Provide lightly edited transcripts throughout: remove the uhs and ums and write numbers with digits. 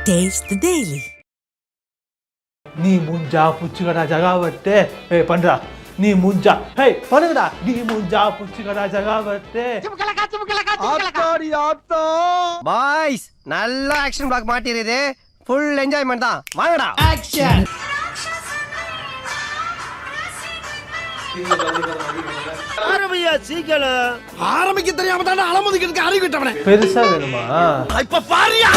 Taste the Daily. நீ முஞ்சா புச்சுக்கடா ஜகாவட்டு பண்றா நீ முஞ்சா பண்ணுங்கடா நீ முஞ்சா புச்சுக்கடா ஜகாவட்டு ஆத்தாடி ஆத்தா பாய்ஸ் நல்ல ஆக்ஷன் பிளாக் மாட்டிருது ஃபுல் என்ஜாய்மெண்ட் தான் வாங்கடா ஆக்ஷன் ஆரம்பியா சீக்கிரம் ஆரம்பிக்க தெரியாம தான அலமுதிக்கிறதுக்கு அறிவிட்டவனே பெருசா வேணுமா இப்ப பாரியா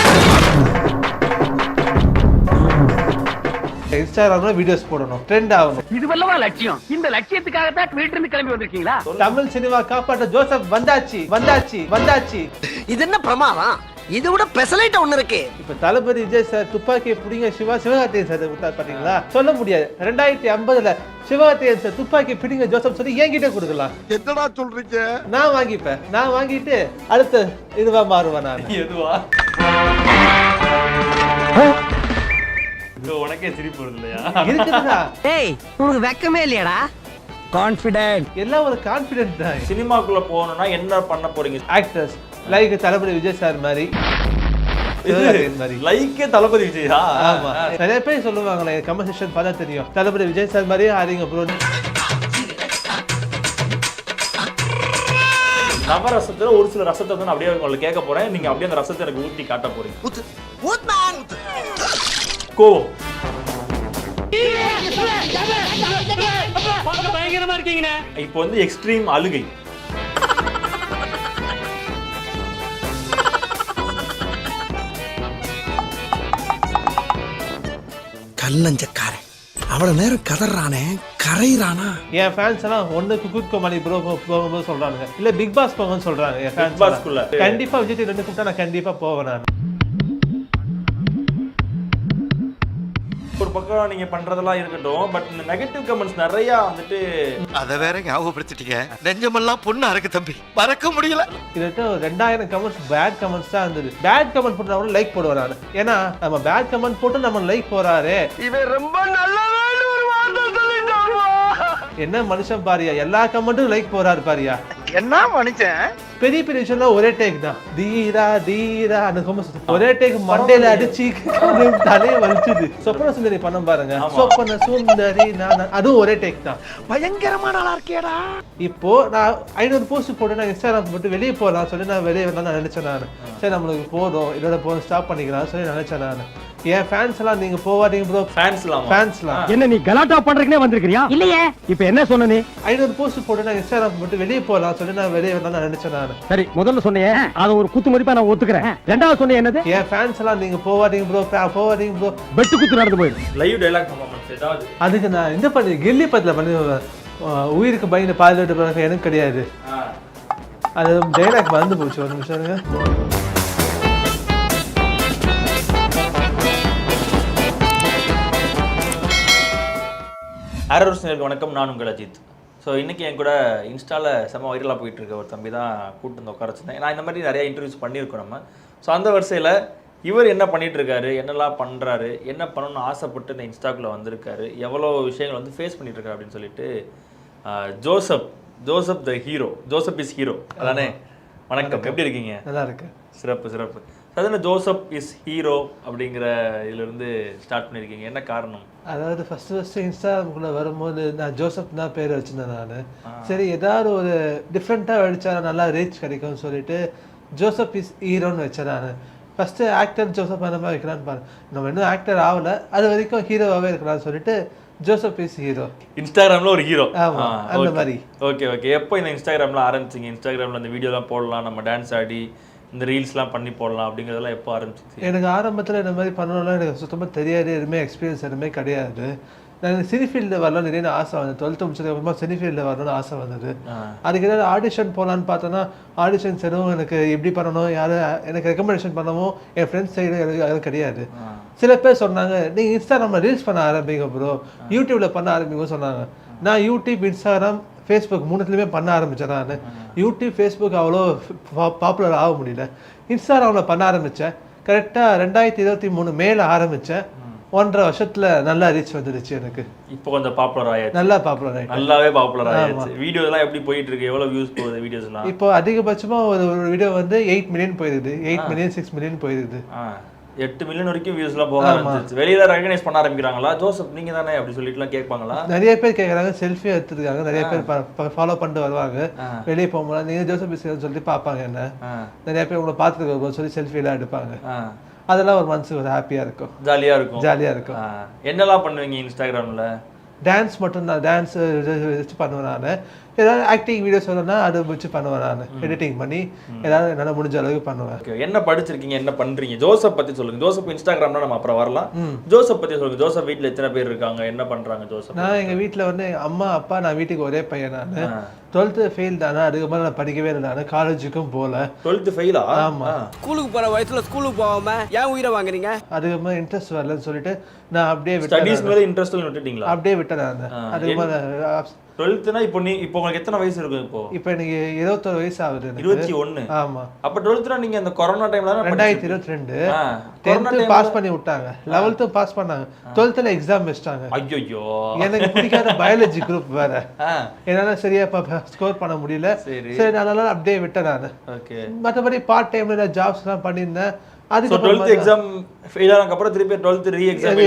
இன்ஸ்டாகிராம்ல வீடியோஸ் போடணும் ட்ரெண்ட் ஆகணும் இது வல்லவா லட்சியம் இந்த லட்சியத்துக்காக தான் வீட்ல இருந்து கிளம்பி வந்திருக்கீங்களா தமிழ் சினிமா காப்பாற்ற ஜோசப் வந்தாச்சு இது என்ன பிரமாதம் இது விட பெசலைட் ஒண்ணு இருக்கு இப்ப தளபதி விஜய் சார் துப்பாக்கியை பிடிங்க சிவகார்த்திகேயன் சார் பாத்தீங்களா சொல்ல முடியாது 2050 சிவகார்த்திகேயன் சார் துப்பாக்கி பிடிங்க ஜோசப் சொல்லி என்கிட்ட கொடுக்கலாம் என்னடா சொல்றீங்க நான் வாங்கிப்பேன் நான் வாங்கிட்டு அடுத்த இதுவா மாறுவேன் நான் எதுவா உனக்கே சிரிப்பு வருது இல்லையா இருக்குதுடா ஏய் உனக்கு வெக்கமே இல்லையாடா கான்ஃபிடென்ட் எல்லாம் ஒரு கான்ஃபிடென்ட் தான் சினிமாக்குள்ள போகணும்னா என்ன பண்ண போறீங்க ஆக்டர்ஸ் லைக் தளபதி விஜய் சார் மாதிரி சிவகார்த்திகேயன் மாதிரி லைக்கே தளபதி விஜயா ஆமா நிறைய பேர் சொல்லுவாங்களே கமெண்ட் செக்ஷன் பார்த்தா தெரியும் தளபதி விஜய் சார் மாதிரியே ஆறீங்க ப்ரோ நவரசத்துல ஒரு சில ரசத்தை வந்து அப்படியே உங்களுக்கு கேட்க போறேன் நீங்க அப்படியே அந்த ரசத்தை எனக்கு ஊத்தி காட்ட போறீங்க கோவம் பயங்கரமா இருக்கீங்க இப்போ வந்து எக்ஸ்ட்ரீம் அழுகை கல்லஞ்சக்காரன் அவ்வளவு நேரம் கதறானே கரையிறானா என் ஃபேன்ஸ் எல்லாம் ஒண்ணு குக் கோமாளி ப்ரோ போகும்போது சொல்றாங்க இல்ல பிக் பாஸ் போங்கன்னு சொல்றாங்க என் ஃபேன்ஸ் பாஸ்க்குள்ள கண்டிப்பா விஜய் ரெண்டு கூப்பிட்டா நான் கண்டிப்பா போவேன் நான் ஒரு பக்கம் நீங்க பண்றதெல்லாம் இருக்கட்டும் பட் இந்த நெகட்டிவ் கமெண்ட்ஸ் நிறைய வந்துட்டு அத வேற ஞாபகப்படுத்திட்டீங்க நெஞ்சமெல்லாம் பொண்ணா இருக்கு தம்பி மறக்க முடியல இதுட்டு 2000 கமெண்ட்ஸ் பேட் கமெண்ட்ஸ் தான் இருந்தது பேட் கமெண்ட் போட்டு லைக் போடுவேன் நான் ஏன்னா நம்ம பேட் கமெண்ட் போட்டு நம்ம லைக் போறாரு இவன் ரொம்ப நல்லவன் ஒரு வார்த்தை சொல்லிட்டாருவா என்ன மனுஷன் பாரியா எல்லா கமெண்ட்டும் லைக் போறாரு பாரியா என்ன மனுஷன் பெரிய பெரிய விஷயம்லாம் ஒரே டேக் தான் தீரா அந்த ஒரே டேக் மண்டையில அடிச்சு தலையை வலிச்சுது சொப்பன சுந்தரி பண்ண பாருங்க சொப்பன சுந்தரி அதுவும் ஒரே டேக் தான் பயங்கரமான ஆளா இருக்கேடா இப்போ நான் 500 போஸ்ட் போட்டு நான் இன்ஸ்டாகிராம் போட்டு வெளியே போகலாம் சொல்லி நான் வெளியே வரலாம் நினைச்சேன் நான் சரி நம்மளுக்கு போதும் இதோட போதும் ஸ்டாப் பண்ணிக்கலாம் சொல்லி நினைச்சேன் நான் என் ஃபேன்ஸ் எல்லாம் நீங்க போவாதீங்க ப்ரோ ஃபேன்ஸ்லாம் என்ன நீ கலாட்டா பண்றதுக்குனே வந்திருக்கியா இல்லையே இப்போ என்ன சொன்ன நீ 500 போஸ்ட் போட்டு நான் இன்ஸ்டாகிராம் போட்டு வெளியே போகலாம் சொல்லி நான் வெளியே வரலாம் நினைச்சேன் நான் சரி முதல்ல சொன்னேன் அது ஒரு குத்து மதிப்பா நான் ஒத்துக்கிறேன் ரெண்டாவது சொன்னேன் என்னது என் ஃபேன்ஸ் எல்லாம் நீங்க போவாதீங்க ப்ரோ பெட்டு குத்து நடந்து போயிடும் லைவ் டயலாக் பர்ஃபார்மன்ஸ் ஏதாவது அதுக்கு நான் இந்த பண்ணி கில்லி படத்துல பண்ணி உயிருக்கு பயந்து பாதுகாட்டு பழக்கம் எனக்கு கிடையாது அது டைலாக் மறந்து போச்சு ஒரு நிமிஷம் ஆரோஸ்னருக்கு வணக்கம் நான் உங்கள் அஜித் ஸோ இன்றைக்கி என் கூட இன்ஸ்டாவில் செம்ம வைரலாக போயிட்டுருக்க ஒரு தம்பி தான் கூப்பிட்டு வந்து உட்கார வச்சிருந்தேன் நான் இந்த மாதிரி நிறைய இன்டர்வியூஸ் பண்ணியிருக்கோம் நம்ம ஸோ அந்த வரிசையில் இவர் என்ன பண்ணிகிட்ருக்காரு என்னெல்லாம் பண்ணுறாரு என்ன பண்ணணும்னு ஆசைப்பட்டு இந்த இன்ஸ்டாக்குள்ளே வந்திருக்காரு எவ்வளோ விஷயங்கள் வந்து ஃபேஸ் பண்ணிகிட்ருக்காரு அப்படின்னு சொல்லிட்டு Joseph the hero Joseph is hero அதானே வணக்கம் எப்படி இருக்கீங்க நல்லா இருக்கு சிறப்பு அதனால ஜோசப் இஸ் ஹீரோ அப்படிங்கிற இதுலேருந்து ஸ்டார்ட் பண்ணியிருக்கீங்க என்ன காரணம் அதாவது ஃபர்ஸ்ட் இன்ஸ்டாகிராமுக்குள்ள வரும்போது நான் ஜோசப் தான் பேர் வச்சிருந்தேன் நான் சரி ஏதாவது ஒரு டிஃப்ரெண்ட்டாக அடிச்சா நல்லா ரீச் கிடைக்கும்னு சொல்லிட்டு ஜோசப் இஸ் ஹீரோன்னு வச்சேன் நான் ஃபர்ஸ்ட் ஆக்டர் ஜோசப் அந்த மாதிரி வைக்கலான்னு பாரு நம்ம இன்னும் ஆக்டர் ஆகலை அது வரைக்கும் ஹீரோவாகவே இருக்கலாம்னு சொல்லிட்டு ஜோசப் இஸ் ஹீரோ இன்ஸ்டாகிராமில் ஒரு ஹீரோ ஆமா அந்த மாதிரி ஓகே எப்போ இந்த இன்ஸ்டாகிராமில் ஆரம்பிச்சிங்க இன்ஸ்டாகிராமில் இந்த வீடியோலாம் போடலாம் நம்ம டான்ஸ் ஆடி இந்த ரீல்ஸ்லாம் பண்ணி போடலாம் அப்படிங்கிறதெல்லாம் எப்போ ஆரம்பிச்சிச்சு எனக்கு ஆரம்பத்தில் இந்த மாதிரி பண்ணணும்லாம் எனக்கு சுத்தமாக தெரியாது எதுவுமே எக்ஸ்பீரியன்ஸ் எதுவுமே கிடையாது நான் சினி ஃபீல்டில் வரலாம் நிறைய ஆசை வந்தது 12th முடிச்சதுக்கப்புறமா சினி ஃபீல்டில் வரணும்னு ஆசை வந்தது அதுக்கு ஏதாவது ஆடிஷன் போகலான்னு பார்த்தோன்னா ஆடிஷன்ஸ் எதுவும் எனக்கு எப்படி பண்ணணும் யாரும் எனக்கு ரெக்கமெண்டேஷன் பண்ணவும் என் ஃப்ரெண்ட்ஸ் சைடு எனக்கு அது கிடையாது சில பேர் சொன்னாங்க நீங்கள் இன்ஸ்டாகிராமில் ரீல்ஸ் பண்ண ஆரம்பிங்க ப்ரோ யூடியூப்பில் பண்ண ஆரம்பிங்கன்னு சொன்னாங்க நான் யூடியூப் இன்ஸ்டாகிராம் ஃபேஸ்புக் மூணுத்துலேயுமே பண்ண ஆரம்பித்தேன் நான் யூடியூப் ஃபேஸ்புக் அவ்வளோ பாப்புலர் ஆக முடியல இன்ஸ்டாகிராமில் பண்ண ஆரம்பித்தேன் கரெக்டாக 2023 மேலே ஆரம்பித்தேன் 1.5 வருஷத்துல நல்லா ரீச் வந்துருச்சு எனக்கு இப்போ கொஞ்சம் பாப்புலர் ஆயாச்சு நல்லா பாப்புலர் ஆயிடுச்சு நல்லாவே பாப்புலர் ஆயாச்சு வீடியோஸ் எல்லாம் எப்படி போயிட்டு இருக்கு எவ்வளவு வியூஸ் போகுது வீடியோஸ் எல்லாம் இப்போ அதிகபட்சமா ஒரு வீடியோ வந்து 8 மில்லியன் போயிருது 8 மில்லியன் 6 மில்லியன் போயிருது 8 மில்லியன் வரைக்கும் வியூஸ்லாம் போக ஆரம்பிச்சிருச்சு. வெளியில ரெகனைஸ் பண்ண ஆரம்பிக்கிறாங்களா? ஜோசப் நீங்க தானே அப்படி சொல்லிட்டுலாம் கேட்பாங்களா? நிறைய பேர் கேட்குறாங்க, செல்ஃபி எடுத்துருக்காங்க, நிறைய பேர் ஃபாலோ பண்ணிட்டு வருவாங்க. வெளியே போகும்போது நீங்க ஜோசப் பிஸ்கட்னு சொல்லிட்டு பார்ப்பாங்க, என்ன நிறைய பேர் உங்களை பார்த்துட்டு சொல்லி செல்ஃபிலாம் எடுப்பாங்க. அதெல்லாம் ஒரு மனசுக்கு ஒரு ஹாப்பியா இருக்கும், ஜாலியா இருக்கும். என்னெல்லாம் பண்ணுவீங்க இன்ஸ்டாகிராம்ல? டான்ஸ் மட்டும் தான், டான்ஸ் வச்சு பண்ணுவேன் நான். ஏதாவது ஆக்டிங் வீடியோஸ் வரணும்னா அதை வச்சு பண்ணுவேன் நான், எடிட்டிங் பண்ணி ஏதாவது என்னால் முடிஞ்ச அளவுக்கு பண்ணுவேன். என்ன படிச்சிருக்கீங்க, என்ன பண்றீங்க? ஜோசப் பத்தி சொல்லுங்க. ஜோசப் இன்ஸ்டாகிராம்னா நம்ம அப்புறம் வரலாம். ஜோசப் பத்தி சொல்லுங்க. ஜோசப் வீட்ல எத்தனை பேர் இருக்காங்க, என்ன பண்றாங்க ஜோசப்? நான் எங்க வீட்டில் வந்து அம்மா அப்பா, நான் வீட்டுக்கு ஒரே பையன். நான் 12th ஃபெயில் தானே, அதுக்கு மேலே நான் படிக்கவே இல்லை. நான் காலேஜுக்கும் போகல. 12th ஃபெயிலா? ஆமா. ஸ்கூலுக்கு போற வயசுல ஸ்கூலுக்கு போகாம ஏன் உயிரை வாங்குறீங்க? அதுக்கு மேலே இன்ட்ரெஸ்ட் வரலன்னு சொல்லிட்டு நான் அப்படியே ஸ்டடீஸ் மேல இன்ட்ரெஸ்ட் விட்டுட்டீங்களா? அப்படியே விட்டேன் நான். அதுக்கு மேலே 12th இப்போ இப்போ உங்களுக்கு எத்தனை வயசு இருக்கும்? இப்போ எனக்கு 21 வயசு ஆகுது. 21. ஆமா. அப்ப 12th நீங்க அந்த கொரோனா டைம்ல 2022 10th பாஸ் பண்ணி விட்டாங்க, 11th பாஸ் பண்ணாங்க, 12th எக்ஸாம் வச்சிட்டாங்க. ஐயோ, எனக்கு பிடிக்காத பயாலஜி குரூப் வேற, என்னால சரியா ஸ்கோர் பண்ண முடியல. சரி அதனால அப்படியே விட்டேன் நான். மற்றபடி பார்ட் டைம்ல ஜாப்ஸ் எல்லாம் பண்ணியிருந்தேன். அதுக்கு 12th எக்ஸாம் ஃபெயில் ஆனதுக்கு அப்புறம் திருப்பி 12th ரீ எக்ஸாம்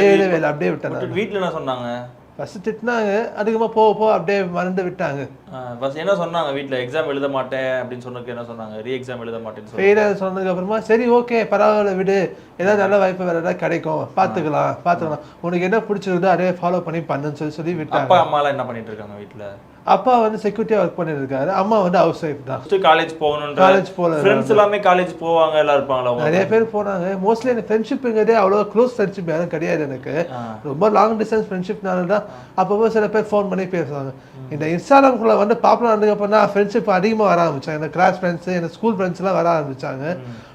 அப்படியே விட்டேன். வீட்ல என்ன சொன்னாங்க? ஃபர்ஸ்ட் திட்டினாங்க, அதுக்குமா போக அப்படியே மறந்து விட்டாங்க. ஃபர்ஸ்ட் என்ன சொன்னாங்க வீட்ல? எக்ஸாம் எழுத மாட்டேன் அப்படின்னு சொன்னதுக்கு என்ன சொன்னாங்க? ரீ எக்ஸாம் எழுத மாட்டேன்னு ஃபெயில் சொன்னதுக்கு அப்புறமா சரி ஓகே பரவாயில்ல விடு, ஏதாவது நல்ல வாய்ப்பு வேற ஏதாவது கிடைக்கும், பார்த்துக்கலாம், உனக்கு என்ன பிடிச்சிருந்தோ அதே ஃபாலோ பண்ணி பண்ணுன்னு சொல்லி விட்டாங்க. அப்பா அம்மாலாம் என்ன பண்ணிட்டு இருக்காங்க வீட்ல? அப்பா வந்து செக்யூரிட்டியா ஒர்க் பண்ணிட்டு இருக்காரு, அம்மா வந்து ஹவுஸ் ஒய்ஃப் தான். காலேஜ் போகணும், காலேஜ் போல ஃப்ரெண்ட்ஸ் எல்லாமே காலேஜ் போவாங்க, எல்லாம் இருப்பாங்களா? நிறைய பேர் போனாங்க. மோஸ்ட்லி எனக்கு ஃப்ரெண்ட்ஷிப்ங்கிறதே அவ்வளோ க்ளோஸ் ஃப்ரெண்ட்ஷிப் யாரும் கிடையாது எனக்கு. ரொம்ப லாங் டிஸ்டன்ஸ் ஃப்ரெண்ட்ஷிப்னால தான் அப்பப்போ சில பேர் ஃபோன் பண்ணி பேசுவாங்க. இந்த இன்ஸ்டாகிராம்குள்ள வந்து பாப்புலர் ஆனதுக்கப்புறம் தான் ஃப்ரெண்ட்ஷிப் அதிகமாக வர ஆரம்பிச்சாங்க. எனக்கு கிளாஸ் ஃப்ரெண்ட்ஸ், எனக்கு ஸ்கூல் ஃப்ரெண்ட்ஸ்லாம் வர ஆரம்பிச்சாங்க.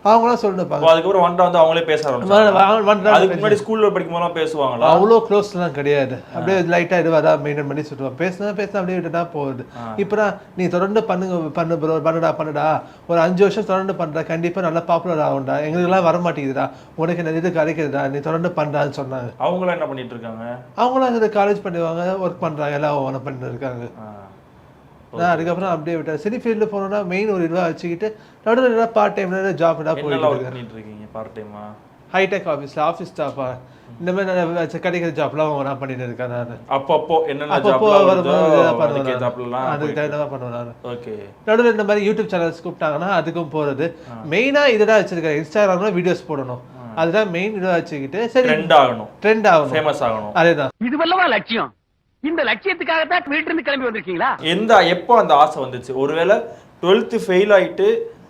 அவங்களாம் சொல்லிருப்பாங்க. அதுக்கப்புறம் வந்து அவங்களே பேச ஆரம்பிச்சாங்க. அதுக்கு முன்னாடி ஸ்கூல்ல படிக்கும் போதெல்லாம் பேசுவாங்களா? அவ்வளோ க்ளோஸ்லாம் கிடையாது. அப்படியே லைட்டாக இதுவாக மெயின்டைன் பண்ணி சொல்லுவாங்க. பேசினா அப்படியே விட்டுட்டா போகுது. இப்போ நீ தொடர்ந்து பண்ணு ப்ரோ, பண்ணுடா, ஒரு 5 வருஷம் தொடர்ந்து பண்ற, கண்டிப்பா நல்லா பாப்புலர் ஆகும்டா, எங்களுக்கெல்லாம் வர மாட்டேங்குதுடா, உனக்கு நிறைய இது கிடைக்குதுடா, நீ தொடர்ந்து பண்றான்னு சொன்னாங்க. அவங்களாம் என்ன பண்ணிட்டு இருக்காங்க? அவங்களாம் இது காலேஜ் பண்ணுவாங்க, ஒர்க் பண்றாங்க, எல்லாம் ஒன்று பண்ணிட்டு இருக்காங்க. நான் அதுக்கப்புறம் அப்படியே விட்டேன். சினி ஃபீல்டு போனோம்னா மெயின் ஒரு இதுவாக வச்சுக்கிட்டு நடுவில் பார்ட் டைம்ல ஜாப் பண்ணிட்டு இருக்கீங்க. பார்ட் டைமா? ஹைடெக் ஆஃபீஸ் ஸ்டாஃபா இந்த மாதிரி கிடைக்கிற ஜாப்லாம் நான் பண்ணிட்டு இருக்கேன். நான் அப்பப்போ என்னென்ன நடுவில் இந்த மாதிரி யூடியூப் சேனல்ஸ் கூப்பிட்டாங்கன்னா அதுக்கும் போறது. மெயினா இதுதான் வச்சிருக்கேன், இன்ஸ்டாகிராம்ல வீடியோஸ் போடணும், அதுதான் மெயின் இதை வச்சுக்கிட்டு சரி ட்ரெண்ட் ஆகணும், ஃபேமஸ் ஆகணும். அதேதான் இதுவல்லவா லட்சியம். இந்த லட்சியத்துக்காக தான் வீட்டுல இருந்து கிளம்பி வந்திருக்கீங்களா? எப்போ அந்த ஆசை வந்துச்சு? ஒருவேளை 12th ஃபெயில் ஆயிட்டு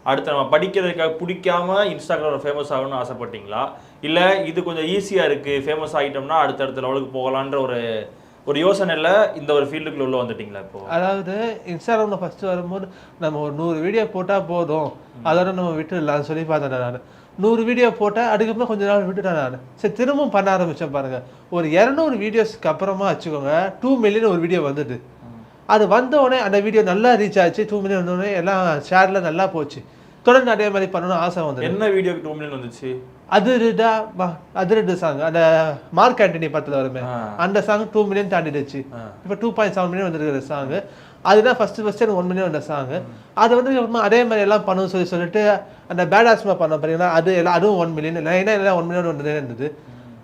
அடுத்து நம்ம படிக்கிறதுக்காக பிடிக்காம இன்ஸ்டாகிராம்ல ஃபேமஸ் ஆகணும்னு ஆசைப்பட்டீங்களா, இல்லை இது கொஞ்சம் ஈஸியா இருக்கு ஃபேமஸ் ஆகிட்டோம்னா அடுத்தடுத்த லெவலுக்கு போகலான்ற ஒரு யோசனையில் இந்த ஒரு ஃபீல்டுக்குள்ள உள்ள வந்துட்டீங்களா? இப்போ அதாவது இன்ஸ்டாகிராம்ல ஃபர்ஸ்ட் வரும்போது நம்ம ஒரு 100 வீடியோ போட்டால் போதும், அதோட நம்ம விட்டுடலாம்னு சொல்லி பார்த்தேன். நான் 100 வீடியோ போட்டேன், அதுக்கப்புறம் கொஞ்ச நாள் விட்டுட்டேன். நான் சரி திரும்பவும் பண்ண ஆரம்பிச்சேன். பாருங்க, ஒரு 200 வீடியோஸ்க்கு அப்புறமா வச்சுக்கோங்க 2 மில்லியன் ஒரு வீடியோ வந்துட்டு. அது வந்தோடனே அந்த வீடியோ நல்லா ரீச் ஆச்சு, 2 மில்லியன் வந்தோடனே எல்லாம் ஷேர்ல நல்லா போச்சு. தொடர்ந்து அதே மாதிரி பண்ணணும்னு ஆசை வந்து. என்ன வீடியோக்கு 2 மில்லியன் வந்துச்சு? அதிரடி சாங், அந்த மார்க் ஆண்டனி படத்துல வருமே அந்த சாங் 2 மில்லியன் தாண்டிடுச்சு. இப்போ 2.7 மில்லியன் வந்துருக்கிற சாங். அதுதான் ஃபர்ஸ்ட் எனக்கு 1 மில்லியன் வந்த சாங். அது வந்து அதே மாதிரி எல்லாம் பண்ணணும்னு சொல்லிட்டு அந்த பேடாஸ்மா பண்ண பாத்தீங்கன்னா அதுவும் 1 மில்லியன் எல்லாம் 1 மில்லியன் வந்ததே இருந்தது.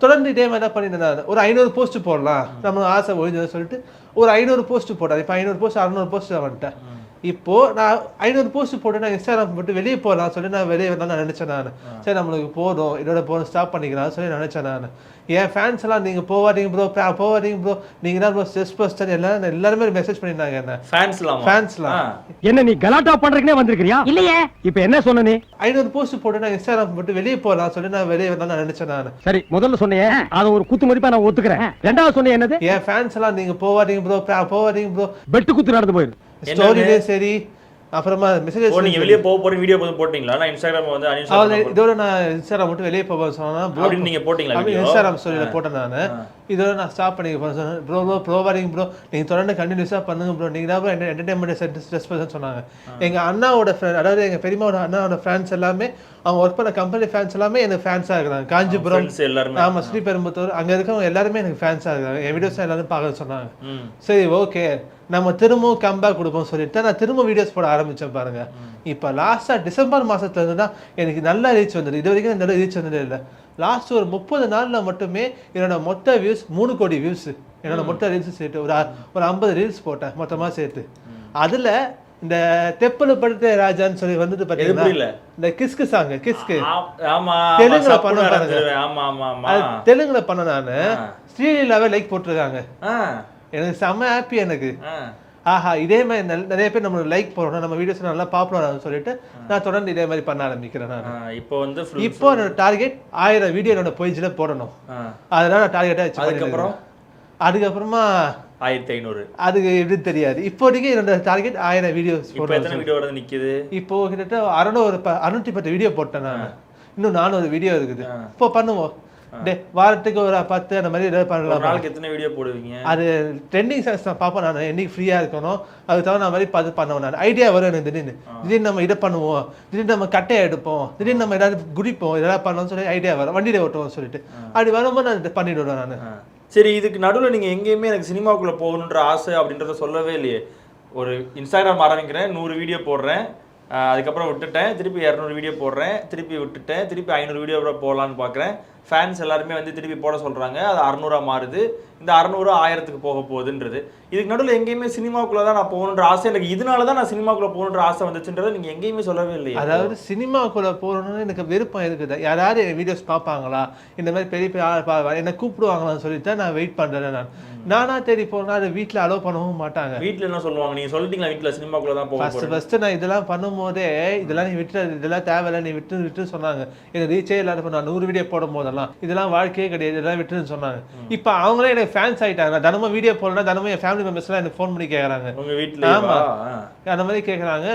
தொடர்ந்து இதே மாதிரி தான் பண்ணியிருந்தேன். ஒரு 500 போஸ்ட் போடலாம், நம்ம ஆசை ஒழிஞ்சதுன்னு சொல்லிட்டு ஒரு 500 போஸ்ட் போட்டார். இப்போ 500 போஸ்ட் 600 போஸ்ட் வந்துட்டேன். இப்போ நான் 500 போஸ்ட் போட்டு நான் இன்ஸ்டாகிராம் போட்டு வெளியே போகலாம் சொல்லி நான் வெளியே வந்தால் நான் நினைச்சேன். நான் சரி நம்மளுக்கு போதும், இதோட போன ஸ்டாப் பண்ணிக்கலாம் சொல்லி நினைச்சேன். நான் என் ஃபேன்ஸ் எல்லாம் நீங்க போவாதீங்க ப்ரோ, நீங்க தான் ப்ரோ ஸ்ட்ரெஸ் பஸ்டர் எல்லாருமே மெசேஜ் பண்ணிருந்தாங்க. என்ன ஃபேன்ஸ்லாம் என்ன நீ கலாட்டா பண்றதுக்குனே வந்திருக்கியா? இல்லையே. இப்போ என்ன சொன்ன நீ? 500 போஸ்ட் போட்டு நான் இன்ஸ்டாகிராம் போட்டு வெளியே போகலாம் சொல்லி நான் வெளியே வந்தால் நான் நினைச்சேன். நான் சரி முதல்ல சொன்னேன், அதை ஒரு குத்து மதிப்பா நான் ஒத்துக்கிறேன். ரெண்டாவது சொன்னேன் என்னது? என் ஃபேன்ஸ் எல்லாம் நீங்க போவாதீங்க ப்ரோ பெட்டு குத்து நடந்து போயிரு ஸ்டோரிலே சரி. அப்புறமா மெசேஜ் நீங்க வெளியே போற வீடியோ போட்டீங்களா? நான் இன்ஸ்டாகிராம் வந்து இதோட நான் இன்ஸ்டாகிராம் மட்டும் வெளியே போவேன் சொன்னா நீங்க போட்டீங்களா? இன்ஸ்டாகிராம் ஸ்டோரியில போட்டேன். நான் இதோட நான் ஸ்டாப் பண்ணி சொன்னேன். ப்ரோ வரீங்க ப்ரோ, நீங்க தொடர்ந்து கண்டினியூஸா பண்ணுங்க ப்ரோ, நீங்க தான் என்டர்டைன்மெண்ட் ஸ்ட்ரெஸ் பர்சன் சொன்னாங்க. எங்க அண்ணாவோட ஃப்ரெண்ட், அதாவது எங்க பெரியமாவோட அண்ணாவோட ஃப்ரெண்ட்ஸ் எல்லாமே, அவங்க ஒர்க் பண்ண கம்பெனி ஃபேன்ஸ் எல்லாமே எனக்கு ஃபேன்ஸா இருக்கிறாங்க. காஞ்சிபுரம், ஆமா ஸ்ரீபெரும்புத்தூர், அங்க இருக்கவங்க எல்லாருமே எனக்கு ஃபேன்ஸா இருக்காங்க. என் வீடியோஸ் எல்லாரும் பார்க்க சொன்னாங்க. சரி ஓகே நம்ம திரும்பவும் கம்பேக் கொடுப்போம் சொல்லிட்டு நான் திரும்ப வீடியோஸ் போட ஆரம்பிச்சேன். பாருங்க இப்போ லாஸ்டா டிசம்பர் மாசத்துல இருந்து தான் எனக்கு நல்ல ரீச் வந்தது. இது வரைக்கும் இந்த ரீச் வந்ததே இல்லை. லாஸ்ட் ஒரு 30 நாள்ல மட்டுமே என்னோட மொத்த வியூஸ் 3 கோடி வியூஸ். என்னோட மொத்த ரீல்ஸ் சேர்த்து ஒரு 50 ரீல்ஸ் போட்டேன் மொத்தமா சேர்த்து. அதுல இந்த தெப்பல படுத்த ராஜான்னு சொல்லி வந்தது பாத்தீங்களா, இந்த கிஸ்கு சாங் கிஸ்கு தெலுங்குல பண்ண பாருங்க. தெலுங்குல பண்ண நானு ஸ்ரீலீலாவே லைக் போட்டிருக்காங்க. எனக்கு செம்ம ஹாப்பி எனக்கு. ஆஹா இதே மாதிரி நிறைய பேர் நம்மளுக்கு லைக் போடணும், நம்ம வீடியோஸ் நல்லா பாப்புலர் ஆகும் சொல்லிட்டு நான் தொடர்ந்து இதே மாதிரி பண்ண ஆரம்பிக்கிறேன். நான் இப்போ என்னோட டார்கெட் 1000 வீடியோ என்னோட பேஜ்ல போடணும். அதனால நான் டார்கெட்டா வச்சு அதுக்கப்புறமா 1500 அதுக்கு எப்படி தெரியாது. இப்போதைக்கு என்னோட டார்கெட் 1000 வீடியோஸ். இப்போ கிட்டத்தட்ட 610 வீடியோ போட்டேன் நான். இன்னும் 400 வீடியோ இருக்குது. இப்போ பண்ணுவோம் வாரத்துக்கு ஒரு 10 அந்த மாதிரி ஏதாவது பண்ணலாம். நாளைக்கு எத்தனை வீடியோ போடுவீங்க? அது ட்ரெண்டிங் சாங்ஸ் நான் பார்ப்பேன். நான் என்னைக்கு ஃப்ரீயா இருக்கணும் அதுக்கு தவிர நான் மாதிரி பார்த்து பண்ணுவேன். நான் ஐடியா வரும் எனக்கு திடீர்னு நம்ம இதை பண்ணுவோம், திடீர்னு நம்ம கட்டையை எடுப்போம், திடீர்னு நம்ம ஏதாவது குடிப்போம், இதெல்லாம் பண்ணோம்னு சொல்லி ஐடியா வரும், வண்டியில ஓட்டுவோம் சொல்லிட்டு அப்படி வரும்போது நான் பண்ணிவிடுவேன் நான். சரி, இதுக்கு நடுவில் நீங்கள் எங்கேயுமே எனக்கு சினிமாக்குள்ளே போகணுன்ற ஆசை அப்படின்றத சொல்லவே இல்லையே. ஒரு இன்ஸ்டாகிராம் ஆரம்பிக்கிறேன், 100 வீடியோ போடுறேன், அதுக்கப்புறம் விட்டுட்டேன், திருப்பி 200 வீடியோ போடுறேன், திருப்பி விட்டுட்டேன், திருப்பி 500 வீடியோ போடலான்னு பார்க்குறேன். ஃபேன்ஸ் எல்லாருமே வந்து திருப்பி போட சொல்கிறாங்க, அது 600 மாறுது, இந்த 600 1000க்கு போக போகுதுன்றது. இதுக்கு நடுவில் எங்கேயுமே சினிமாக்குள்ளே தான் நான் போகணுன்ற ஆசை, எனக்கு இதனால தான் நான் சினிமாக்குள்ளே போகணுன்ற ஆசை வந்துச்சுன்றதை நீங்கள் எங்கேயுமே சொல்லவே இல்லையா? அதாவது சினிமாக்குள்ளே போகணுன்னு எனக்கு விருப்பம் இருக்குது. யாராவது என் வீடியோஸ் பார்ப்பாங்களா, இந்த மாதிரி பெரிய பெரிய என்னை கூப்பிடுவாங்களான்னு சொல்லிட்டு தான் நான் வெயிட் பண்ணுறேன். நானா தேடி போனா அதை வீட்டில் அலோவ் பண்ணவும் மாட்டாங்க. வீட்டில் என்ன சொல்லுவாங்க? நீங்கள் சொல்லிட்டீங்களா வீட்டில் சினிமாக்குள்ளே தான் போக ஃபர்ஸ்ட் நான் இதெல்லாம் பண்ணும்போதே இதெல்லாம் நீ விட்டு, இதெல்லாம் தேவையில்லை, நீ விட்டு சொன்னாங்க. எனக்கு ரீச்சே இல்லாத நான் 100 வீடியோ போடும் போதெல்லாம் இதெல்லாம் வாழ்க்கையே கிடையாது, இதெல்லாம் விட்டுன்னு சொன்னாங்க. இப்போ அவங்களே எனக்கு ஃபேன்ஸ் ஆகிட்டாங்க. நான் தினமும் வீடியோ போடலாம், தினமும் என் ஃபேமிலி மெம்பர்ஸ்லாம் எனக்கு ஃபோன் பண்ணி கேட்குறாங்க. உங்கள் வீட்டில்? ஆமாம், அந்த மாதிரி கேட்குறாங்க.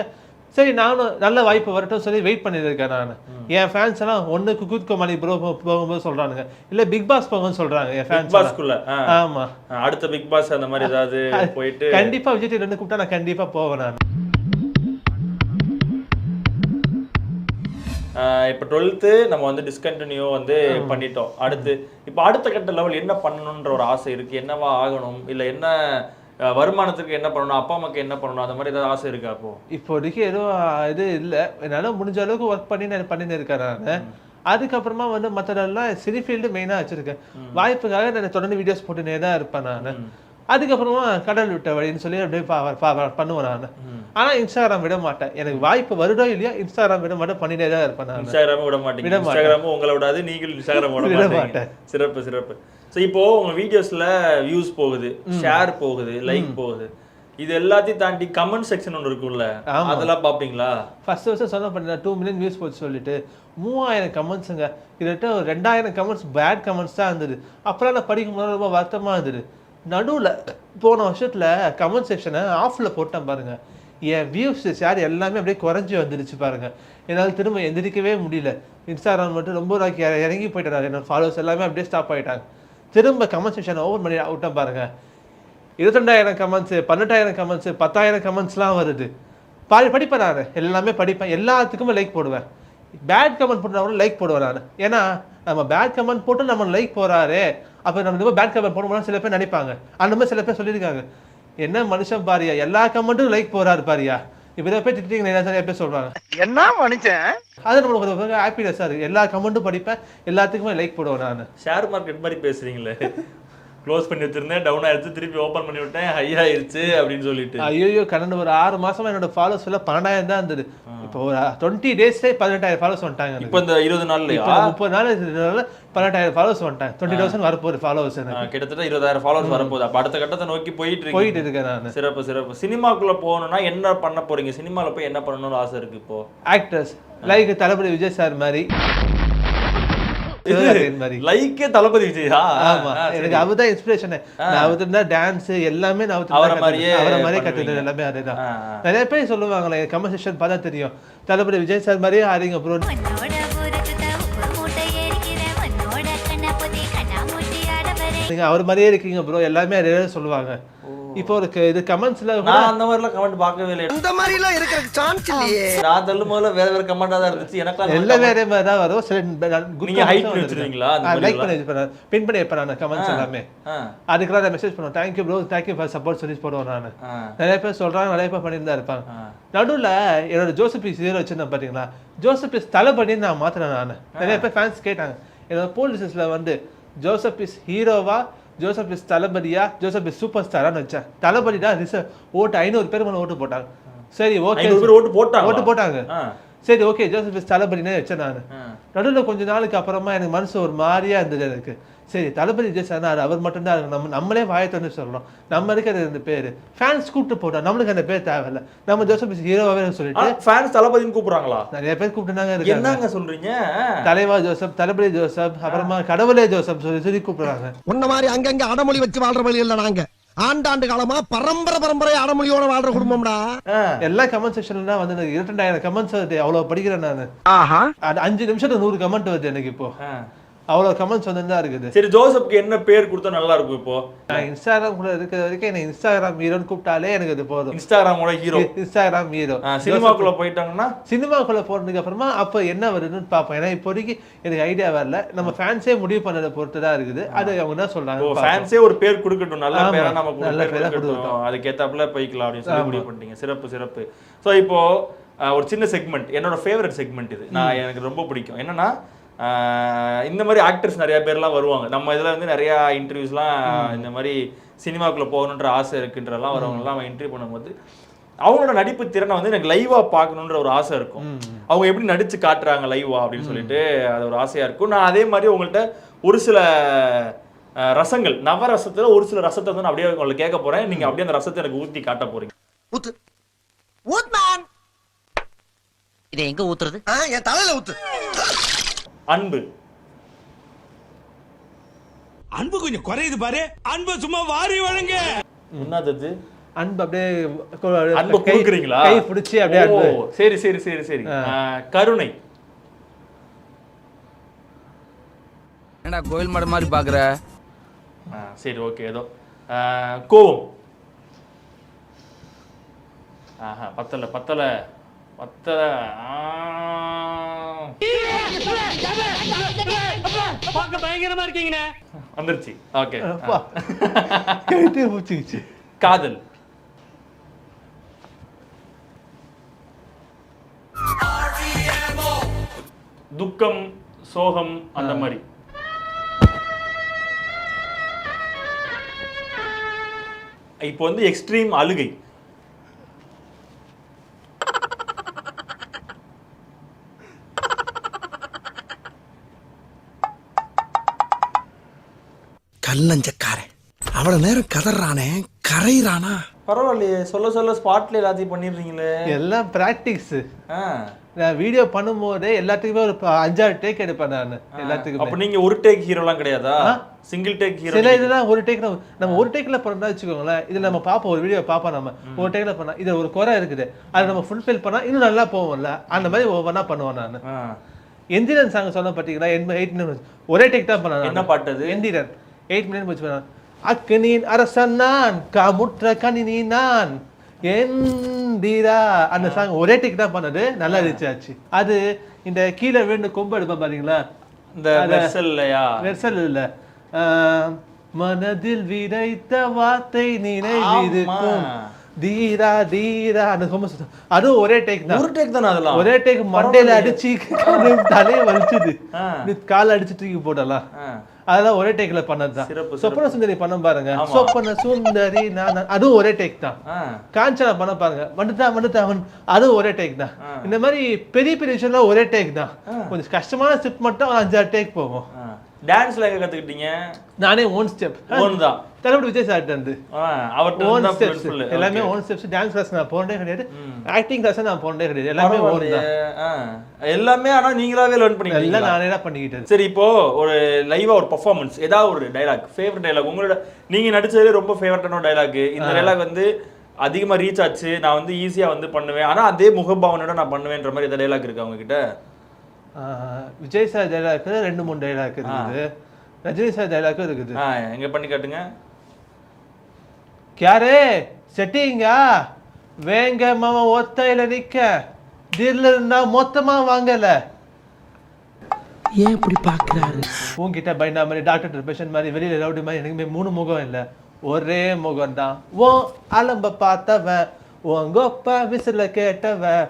சரி நானும் நல்ல வாய்ப்பு வரட்டும் சொல்லி வெயிட் பண்ணியிருக்கேன். நான் என் ஃபேன்ஸ் எல்லாம் ஒன்று குக்கூத் கோமாளி ப்ரோ போகும்போது சொல்றானுங்க, இல்லை பிக் பாஸ் போகும்னு சொல்றாங்க என் ஃபேன்ஸ். பாஸ்க்குள்ள? ஆமா, அடுத்த பிக் பாஸ் அந்த மாதிரி ஏதாவது போயிட்டு கண்டிப்பா விஜய் டிவி 2 கூப்பிட்டா நான் கண்டிப்பா போவேன். நான் இப்போ 12th நம்ம வந்து டிஸ்கண்டினியூ வந்து பண்ணிட்டோம். இப்போ அடுத்த கட்ட லெவல் என்ன பண்ணணுன்ற ஒரு ஆசை இருக்கு. என்னவா ஆகணும், இல்லை என்ன வருமானத்துக்கு என்ன பண்ணணும், அப்பா அம்மாக்கு என்ன பண்ணணும், அந்த மாதிரி ஏதாவது ஆசை இருக்கா? இப்போதைக்கு எதுவும் இது இல்லை. என்னால் முடிஞ்ச அளவுக்கு ஒர்க் பண்ணின்னு இருக்கேன் நான். அதுக்கப்புறமா வந்து மற்றதெல்லாம் சினி ஃபீல்டு மெயினாக வச்சிருக்கேன். வாய்ப்புக்காக நான் தொடர்ந்து வீடியோஸ் போட்டுனே தான் இருப்பேன் நான். அதுக்கப்புறமா கடல் விட்ட வழின்னு சொல்லி அப்படியே பண்ணுவேன் நான். ஆனா இன்ஸ்டாகிராம் விட மாட்டேன். எனக்கு வாய்ப்பு வருதோ இல்லையா, இன்ஸ்டாகிராம் விட மாட்டேன், பண்ணிட்டே தான் இருப்பேன் நான். இன்ஸ்டாகிராம் விட மாட்டேன், இன்ஸ்டாகிராம் உங்களை விடாது, நீங்கள் இன்ஸ்டாகிராம் விட மாட்டேன். சிறப்பு சிறப்பு. ஸோ இப்போ உங்க வீடியோஸ்ல வியூஸ் போகுது, ஷேர் போகுது, லைக் போகுது, இது எல்லாத்தையும் தாண்டி கமெண்ட் செக்ஷன் ஒன்று இருக்கும்ல, அதெல்லாம் பார்ப்பீங்களா? ஃபர்ஸ்ட் சொன்ன பண்ண 2 மில்லியன் வியூஸ் போச்சு சொல்லிட்டு 3000 கமெண்ட்ஸுங்க. கிட்டத்தட்ட ஒரு 2000 கமெண்ட்ஸ் பேட் கமெண்ட்ஸ் தான் இருந்தது. அப்புறம் நான் படிக்கும்போது ரொம்ப வருத்தமா இருந்தது. நடுவில் போன வருஷத்துல கமெண்ட் செக்ஷனை ஆஃபில் போட்டேன் பாருங்க, என் வியூஸ் ஷேர் எல்லாமே அப்படியே குறைஞ்சி வந்துடுச்சு பாருங்க. என்னால் திரும்ப எந்திரிக்கவே முடியல. இன்ஸ்டாகிராம் மட்டும் ரொம்ப இறங்கி போயிட்டேன். என்னோட ஃபாலோவர்ஸ் எல்லாமே அப்படியே ஸ்டாப் ஆகிட்டாங்க. திரும்ப கமெண்ட் செக்ஷனை ஓப்பன் பண்ணி விட்டேன் பாருங்க, 22,000 கமெண்ட்ஸு, 18,000 கமெண்ட்ஸு, 10,000 கமெண்ட்ஸ்லாம் வருது. படிப்பேன் நான், எல்லாமே படிப்பேன், எல்லாத்துக்குமே லைக் போடுவேன். பேட் கமெண்ட் போட்டு லைக் போடுவேன் நான். ஏன்னா நம்ம பேட் கமெண்ட் போட்டு நம்ம லைக் போறாரு, அப்போ நம்ம இந்த பேட் கமெண்ட் போடும்போது சில பேர் நினைப்பாங்க. அந்த மாதிரி சில பேர் சொல்லியிருக்காங்க, என்ன மனுஷன் பாரியா, எல்லா கமெண்ட்டும் லைக் போறாரு பாரியா, இப்போ இதை போய் திட்டிங்க நிறைய பேர் சொல்றாங்க. என்ன மனுஷன்? அது நம்மளுக்கு ஒரு ஹாப்பினஸ்ஸாக இருக்கு. எல்லா கமெண்ட்டும் படிப்பேன், எல்லாத்துக்குமே லைக் போடுவேன் நான். ஷேர் மார்க்கெட் மாதிரி பேசுறீங்களே, க்ளோஸ் பண்ணி வச்சிருந்தேன், டவுன் ஆயிடுச்சு, திருப்பி ஓப்பன் பண்ணி விட்டேன், ஹை ஆயிடுச்சு அப்படின்னு சொல்லிட்டு. ஐயோ, கடந்த ஒரு 6 மாசமா என்னோட ஃபாலோவர்ஸ் எல்லாம் 12,000 தான் இருந்தது. இப்போ ஒரு 20 டேஸ்லேயே 18,000 ஃபாலோவர்ஸ் வந்துட்டாங்க. இப்போ இந்த 20 நாள்லயா 30 நாள் 18,000 ஃபாலோவர்ஸ் வந்துட்டாங்க. 20,000 வரப்போகுது ஃபாலோவர்ஸ். கிட்டத்தட்ட 20,000 ஃபாலோவர்ஸ் வரப்போகுது. அப்போ அடுத்த கட்டத்தை நோக்கி போயிட்டு இருக்கேன் நான். சிறப்பு சிறப்பு. சினிமாக்குள்ள போகணும்னா என்ன பண்ண போறீங்க? சினிமாவில் போய் என்ன பண்ணணும்னு ஆசை இருக்கு இப்போ? ஆக்டர்ஸ் லைக் தளபதி விஜய் சார் மாதிரி. லைக்கே தளபதி விஜயா? ஆமா, எனக்கு அவர்தான் இன்ஸ்பிரேஷன். அவர் தான் டான்ஸ் எல்லாமே அவரை மாதிரியே கத்துக்கிட்டது எல்லாமே. அதுதான் நிறைய பேர் சொல்லுவாங்களே, கமெண்ட் செக்ஷன் பார்த்தா தெரியும், தளபதி விஜய் சார் மாதிரியே ஆறீங்க ப்ரோ, நீங்க அவர் மாதிரியே இருக்கீங்க ப்ரோ, எல்லாமே அதே சொல்லுவாங்க. இப்போ ஒரு இது கமெண்ட்ஸ்ல நான் அந்த மாதிரிலாம் கமெண்ட் பார்க்கவே இல்லை. அந்த மாதிரி எல்லாம் இருக்கிறதுக்கு சான்ஸ் இல்லையே. நான் தள்ளும் போதுல வேற கமெண்டா தான் இருந்துச்சு. எனக்கு எல்லாம் வேற மாதிரி தான் வரும். சில நீங்க ஹைட் பண்ணி வச்சிருக்கீங்களா? லைக் பண்ணி வச்சிருப்பேன், பின் பண்ணி வைப்பேன் நான் கமெண்ட்ஸ் எல்லாமே. அதுக்கெல்லாம் நான் மெசேஜ் பண்ணுவேன், thank you bro, thank you for support சொல்லி போடுவேன் நான். நிறைய பேர் சொல்றாங்க, நிறைய பேர் பண்ணிட்டு தான் இருப்பாங்க. நடுவில் என்னோட ஜோசப் பீஸ் ஹீரோ வச்சிருந்தேன் பாத்தீங்களா, ஜோசப் பீஸ் தளபதினு நான் மாத்தினேன் நான். நிறைய பேர் ஃபேன்ஸ் கேட்டாங்க, என்னோட போல் லிஸ்ட்ல வந்து ஜோசப் இஸ் ஹீரோவா, ஜோசப் இஸ் தளபதியா, ஜோசப் இஸ் சூப்பர் ஸ்டாரான்னு வச்சேன். தளபதி தான் ஓட்டு 500 பேர் மேலே ஓட்டு போட்டாங்க. சரி ஓகே, ஓட்டு போட்டாங்க. சரி ஓகே, ஜோசப் இஸ் தளபதினே வச்சேன் நான். நடுவில் கொஞ்ச நாளுக்கு அப்புறமா எனக்கு மனசு ஒரு மாதிரியா இருந்தது எனக்கு. சரி தளபதி விஜய் சார் அவர் மட்டும்தான் நம்மளே வாயத்தொன்னு சொல்லணும், நம்ம இருக்கிறது இந்த பேர் ஃபேன்ஸ் கூப்பிட்டு போட்டோம், நம்மளுக்கு அந்த பேர் தேவையில்லை, நம்ம ஜோசப் ஹீரோவாவே சொல்லிட்டு ஃபேன்ஸ் தளபதினு கூப்பிடுறாங்களா? நிறைய பேர் கூப்பிட்டுனாங்க. என்னங்க சொல்றீங்க? தலைவா ஜோசப், தளபதி ஜோசப், அப்புறமா கடவுளே ஜோசப் சொல்லி கூப்பிடுறாங்க. உன்ன மாதிரி அங்கங்க அடமொழி வச்சு வாழ்ற வழி இல்ல. நாங்க ஆண்டாண்டு காலமா பரம்பரை அடமொழியோட வாழ்ற குடும்பம்டா. எல்லா கமெண்ட் செக்ஷன்ல வந்து எனக்கு 22,000 கமெண்ட்ஸ் வருது. அவ்வளவு படிக்கிறேன் நான். 5 நிமிஷத்துக்கு 100 கமெண்ட் வருது எனக்கு இப்போ. அவ்வளவு கமெண்ட்ஸ் வந்து தான் இருக்குது. சரி, ஜோசப்க்கு என்ன பேர் கொடுத்தா நல்லா இருக்கும்? இப்போ நான் இன்ஸ்டாகிராம் கூட இருக்கிற வரைக்கும் எனக்கு இன்ஸ்டாகிராம் ஹீரோன்னு கூப்பிட்டாலே எனக்கு அது போதும். இன்ஸ்டாகிராமோட ஹீரோ, இன்ஸ்டாகிராம் ஹீரோ. சினிமாக்குள்ள போயிட்டாங்கன்னா, சினிமாக்குள்ள போனதுக்கு அப்புறமா அப்ப என்ன வருதுன்னு பார்ப்போம். ஏன்னா இப்போதைக்கு எனக்கு ஐடியா வரல. நம்ம ஃபேன்ஸே முடிவு பண்ணதை பொறுத்து தான் இருக்குது. அது அவங்க என்ன சொல்றாங்க, ஃபேன்ஸே ஒரு பேர் கொடுக்கட்டும், நல்ல பேரா நம்ம கொடுக்கட்டும், அதுக்கேத்தாப்புல போய்க்கலாம் அப்படின்னு சொல்லி முடிவு பண்ணிட்டீங்க. சிறப்பு. ஸோ இப்போ ஒரு சின்ன செக்மெண்ட், என்னோட ஃபேவரட் செக்மெண்ட் இது. எனக்கு ரொம்ப பிடிக்கும். என்னன்னா, இந்த மாதிரி ஆக்டர்ஸ் நிறைய பேர்லாம் வருவாங்க நம்ம இதில் வந்து நிறையா இன்டர்வியூஸ்லாம் இந்த மாதிரி சினிமாக்குள்ளே போகணுன்ற ஆசை இருக்குன்றலாம் வரவங்கலாம் இன்டர்வியூ பண்ணும்போது அவங்களோட நடிப்பு திறனை வந்து எனக்கு லைவாக பார்க்கணுன்ற ஒரு ஆசை இருக்கும். அவங்க எப்படி நடிச்சு காட்டுறாங்க லைவா அப்படின்னு சொல்லிட்டு அது ஒரு ஆசையாக இருக்கும். நான் அதே மாதிரி உங்கள்கிட்ட ஒரு சில ரசங்கள், நவரசத்தில் ஒரு சில ரசத்தை வந்து நான் அப்படியே உங்களுக்கு கேட்க போகிறேன். நீங்கள் அப்படியே அந்த ரசத்தை எனக்கு ஊற்றி காட்ட போகிறீங்க. இதை எங்க ஊத்துறது? என் தலையில ஊத்து. அன்பு கொஞ்சம் குறையுது பாரு. அன்பு சும்மா வாரி வழங்க. என்னது அன்பு? அப்படியே அன்பு கொடுக்குறீங்களா? கை பிடிச்சி அப்படியே அன்பு. சரி. கருணை? என்னடா கோயில் மாடு மாதிரி பாக்குற? சரி ஓகே. ஏதோ கோவம்? பத்தல. பயங்கரமா இருக்கீங்கண்ணே. வந்துருச்சு. ஓகே. காதல்? துக்கம், சோகம் அந்த மாதிரி? இப்போ வந்து எக்ஸ்ட்ரீம் அழுகை? கல்லஞ்சக்காரன் அவ்வளவு நேரம் கதறானே, கரையிறானா? பரவாயில்லையே, சொல்ல ஸ்பாட்ல எல்லாத்தையும் பண்ணிடுறீங்களே. எல்லாம் பிராக்டிஸ். நான் வீடியோ பண்ணும்போதே எல்லாத்துக்குமே ஒரு 5-6 டேக் எடுப்பேன் நான் எல்லாத்துக்கும். அப்ப நீங்க ஒரு டேக் ஹீரோலாம் கிடையாதா? Single take hero? சில இதெல்லாம் ஒரு டேக் நம்ம ஒரு டேக்ல பண்ணா வச்சுக்கோங்களேன். இதுல நம்ம பாப்போம், ஒரு வீடியோ பாப்போம், நம்ம ஒரு டேக்ல பண்ணா இது ஒரு குறை இருக்குது, அதை நம்ம ஃபுல்ஃபில் பண்ணா இன்னும் நல்லா போவோம்ல, அந்த மாதிரி ஒவ்வொன்றா பண்ணுவேன் நான். எந்திரன் சாங் சொன்ன பார்த்தீங்களா, 8 மினிட்ஸ் ஒரே டேக் தான் பண்ணேன். என்ன பாட்டு அது? எந்திரன் 8 மினிட்ஸ் வச்சு அக்கனின் அரசன் நான், காமுற்ற கணினி நான், எந்திரா அந்த சாங் ஒரே டேக் தான் பண்ணது. நல்லா இருந்துச்சு. அது இந்த கீழே விழுந்து கொம்பு எடுப்பேன் பாத்தீங்களா, இந்த வெர்சல் இல்ல, மனதில் விதைத்த வார்த்தை நினைவிருக்கும் தீரா தீரா அந்த கொம்பு சுத்தம், அதுவும் ஒரே டேக் தான். ஒரு டேக் தானே? அதெல்லாம் ஒரே டேக். மண்டையில அடிச்சு தலையை வலிச்சுது, காலை அடிச்சு தூக்கி போடலாம், அதெல்லாம் ஒரே டேக்ல பண்ணதுதான். சொப்பன சுந்தரி பண்ண பாருங்க, சொப்பன சுந்தரி நான், அதுவும் ஒரே டேக் தான். காஞ்சனா பண்ண பாருங்க, வந்துட்டான் அதுவும் ஒரே டேக் தான். இந்த மாதிரி பெரிய விஷயம்லாம் ஒரே டேக் தான். கொஞ்சம் கஷ்டமான ஸ்டெப் மட்டும் 5-6 டேக் போகும். டான்ஸ்ல எங்க கத்துக்கிட்டீங்க? நானே ஓன் ஸ்டெப் தான். தளபதி விஜய் சார் வந்து ஓன் ஸ்டெப்ஸ் எல்லாமே ஓன் ஸ்டெப்ஸ். டான்ஸ் கிளாஸ் நான் போனதே கிடையாது, ஆக்டிங் கிளாஸ் நான் போனதே கிடையாது, எல்லாமே ஓன் தான் எல்லாமே. ஆனா நீங்களாவே லேர்ன் பண்ணீங்க? எல்லாம் நானே தான் பண்ணிக்கிட்டேன். சரி, இப்போ ஒரு லைவா ஒரு பெர்ஃபார்மன்ஸ், ஏதாவது ஒரு டைலாக், ஃபேவரட் டைலாக் உங்களோட, நீங்க நடிச்சதுல ரொம்ப ஃபேவரட்டான டைலாக், இந்த டைலாக் வந்து அதிகமா ரீச் ஆச்சு, நான் வந்து ஈஸியா வந்து பண்ணுவேன், ஆனா அதே முகபாவனோட நான் பண்ணுவேன்ற மாதிரி ஏதாவது டைலாக் இருக்கு அவங்க கிட்ட? விஜய் சார் டைலாக் 2-3 டைலாக் இருக்குது, ரஜினி சார் டைலாக்கும் இருக்குது. எங்க பண்ணி காட்டுங்க. கியாரே செட்டிங்கா வேங்க மாமா ஒத்தையில நிக்க, தில்ல இருந்தா மொத்தமா வாங்கல. ஏன் இப்படி பாக்குறாரு? உன்கிட்ட பயந்தா மாதிரி, டாக்டர் பேஷண்ட் மாதிரி, வெளியில ரவுடி மாதிரி எனக்குமே 3 முகம் இல்ல, ஒரே முகம் தான். ஓ அலம்ப பார்த்தவன், உங்கப்பா விசில கேட்டவன்,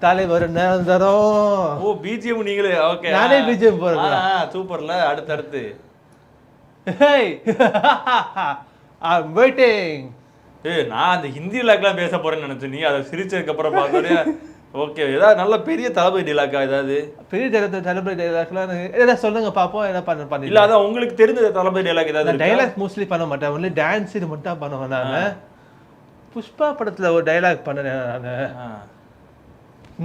தலைவர் நிரந்தரம். ஓ பிஜிஎம் நீங்களே ஓகே. நானே BGM போடுறேன். சூப்பர்ல. அடுத்து Hey, I'm waiting. நான் அந்த ஹிந்தி டைலாக்லாம் பேச போறேன்னு நினைச்சேன். நீ அதை சிரிச்சதுக்கு அப்புறம் பார்த்தோன்னே ஓகே ஏதாவது நல்ல பெரிய தளபதி டைலாக்கா ஏதாவது? பெரிய தளபதி டைலாக்லாம் ஏதாவது சொல்லுங்க பாப்போம். என்ன பண்ண இல்ல அதான் உங்களுக்கு தெரிஞ்ச தளபதி டைலாக் ஏதாவது? டைலாக் மோஸ்ட்லி பண்ண மாட்டேன். ஒன்லி டான்ஸ் இது மட்டும் பண்ணுவேன் நான். புஷ்பா படத்துல ஒரு டைலாக் பண்ணேன் நான்.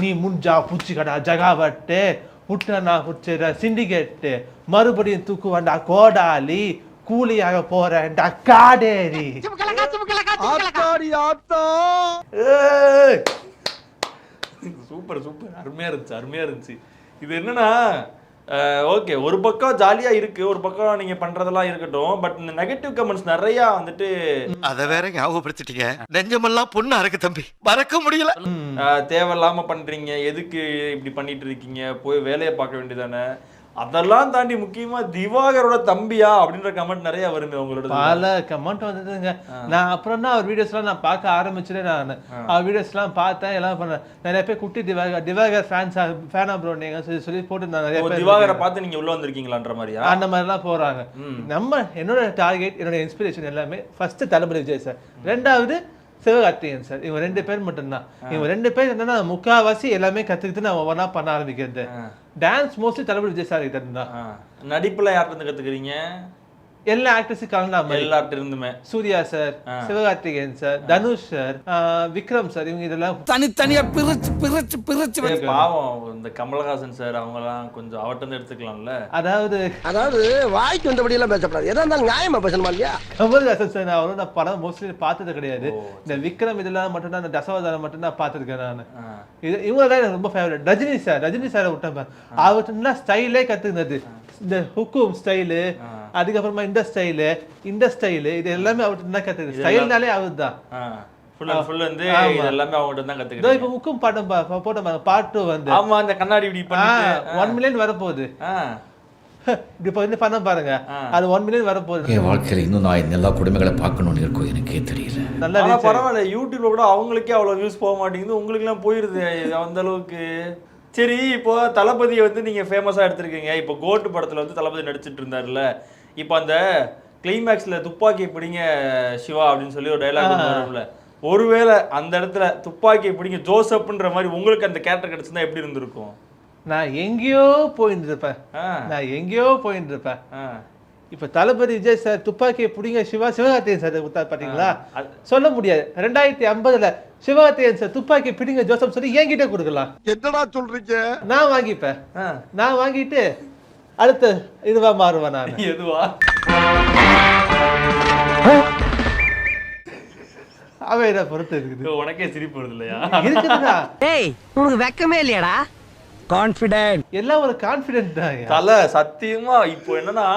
நீ முன்ஜா புச்சிக்கடா ஜகாவட்டு முட்டனா புச்சிர சிண்டிகேட்டு மறுபடியும் தூக்குவாண்டா கோடாலி கூலியாக போறேன்டா காடேரி. ஆத்தாடி ஆத்தா. சூப்பர் அருமையா இருந்துச்சு. இது என்னன்னா ஓகே ஒரு பக்கம் ஜாலியா இருக்கு, ஒரு பக்கம் நீங்க பண்றதெல்லாம் இருக்கட்டும். பட் இந்த நெகட்டிவ் கமெண்ட்ஸ் நிறைய வந்துட்டு அத வேற ஞாபகப்படுத்திட்டீங்க. நெஞ்சமெல்லாம் பொண்ணா இருக்கு தம்பி, மறக்க முடியல. தேவையில்லாம பண்றீங்க, எதுக்கு இப்படி பண்ணிட்டு இருக்கீங்க, போய் வேலையை பார்க்க வேண்டியதானே. அதெல்லாம் தாண்டி முக்கியமா திவாகரோட தம்பியா அப்படின்ற கமெண்ட் நிறைய வருமே உங்களோட. பல கமெண்ட் வந்ததுங்க. நான் அப்புறம் தான் அவர் வீடியோஸ்லாம் நான் பார்க்க ஆரம்பிச்சுட்டேன். நான் அவர் வீடியோஸ்லாம் பார்த்தேன், எல்லாம் பண்ணேன். நிறைய பேர் குட்டி திவாகர் ஃபேனா ப்ரோ நீங்க சொல்லி போட்டு நான் நிறைய பேர் திவாகரை பார்த்து நீங்க உள்ள வந்திருக்கீங்களான்ற மாதிரியா அந்த மாதிரிலாம் போறாங்க. என்னோட டார்கெட், என்னோட இன்ஸ்பிரேஷன் எல்லாமே ஃபர்ஸ்ட் தளபதி விஜய் சார், ரெண்டாவது சிவகார்த்திகேயன் சார். இவங்க 2 பேர் மட்டும்தான். இவங்க 2 பேர் என்னன்னா முக்காவாசி எல்லாமே கத்துக்கிட்டு நான் ஒவ்வொன்றா பண்ண ஆரம்பிக்கிறது. டான்ஸ் மோஸ்ட்லி தளபதி விஜய் சார் கிட்ட இருந்தா. நடிப்புல யார்கிட்ட இருந்து கத்துக்கிறீங்க? எல்லா ஆக்டர்ஸும் கலந்தாம எல்லார்ட்ட இருந்துமே. Suriya sir, Sivakarthikeyan sir, Dhanush sir, Vikram sir, இவங்க இதெல்லாம் தனித்தனியா பிரிச்சு பாவம் இந்த கமலஹாசன் சார் அவங்கலாம் கொஞ்சம் அவர்கிட்ட இருந்து எடுத்துக்கலாம்ல. அதாவது வாய்க்கு வந்தபடி எல்லாம் பேசப்படாது, எதா இருந்தாலும் நியாயமா பேசணுமா இல்லையா? கமல்ஹாசன் சார் அவரும் நான் படம் மோஸ்ட்லி பார்த்தது கிடையாது. இந்த விக்ரம் இதெல்லாம் மட்டும் தான், இந்த தசவதாரம் மட்டும் தான் பார்த்துருக்கேன் நான். இவங்க தான் எனக்கு ரொம்ப ஃபேவரட். ரஜினி சாரை விட்டேன். அவர்கிட்ட ஸ்டைலே கத்துக்கினது. இந்த ஹுக்கும் ஸ்டைலு, அதுக்கப்புறமா இந்த ஸ்டைலு இது எல்லாமே அவர்கிட்ட தான் கத்துக்கிது. ஸ்டைல்னாலே அவர் தான் வந்து எல்லாமே அவங்ககிட்ட தான் கத்துக்கிட்டேன். இப்போ முக்கும் படம் போட்ட பாட்டு வந்து ஆமா அந்த கண்ணாடி இப்படி பண்ணி 1 மில்லியன் வரப்போகுது. இப்படி வந்து பண்ண பாருங்க, அது 1 மில்லியன் வரப்போகுது. என் வாழ்க்கையில இன்னும் நான் எல்லா குடும்பங்களை பார்க்கணும்னு இருக்கும், எனக்கே தெரியல. நல்லா பரவாயில்ல, யூடியூப்ல கூட அவங்களுக்கே அவ்வளவு வியூஸ் போக மாட்டேங்குது, உங்களுக்கு எல்லாம் போயிருது அந்த அளவுக்கு. சரி, இப்போ தளபதியை வந்து நீங்க ஃபேமஸா எடுத்திருக்கீங்க. இப்போ கோட்டு படத்துல வந்து தளபதி நடிச்சிட்டு இருந்தாருல்ல, இப்போ அந்த கிளைமேக்ஸ்ல துப்பாக்கி பிடிங்க சிவா அப்படின்னு சொல்லி ஒரு டைலாக் வரும்ல, ஒருவேளை அந்த இடத்துல துப்பாக்கி பிடிங்க ஜோசப்ன்ற மாதிரி உங்களுக்கு அந்த கேரக்டர் கிடைச்சிருந்தா எப்படி இருந்திருக்கும்? நான் எங்கேயோ போயிட்டு இருப்பேன். இப்ப தளபதி விஜய் சார் துப்பாக்கியை பிடிங்க சிவகார்த்திகேயன் சார் கொடுத்தாரு பாத்தீங்களா, சொல்ல முடியாது. 2050ல சிவகார்த்திகேயன் சார் துப்பாக்கியை பிடிங்க ஜோசப் சொல்லி என்கிட்ட கொடுக்கலாம். என்னடா சொல்றீங்க? நான் வாங்கிப்பேன். நான் வாங்கிட்டு அடுத்த இதுவா மாறுவேன் நான். எதுவா? அவையிட பொறுத்து இருக்குது. உனக்கே சிரிப்பு வருது இல்லையா? இருக்குதுடா. ஏய் உனக்கு வெக்கமே இல்லையாடா? கான்ஃபிடென்ட் எல்லாம் ஒரு கான்ஃபிடென்ட் தான் தல. சத்தியமா இப்போ என்னன்னா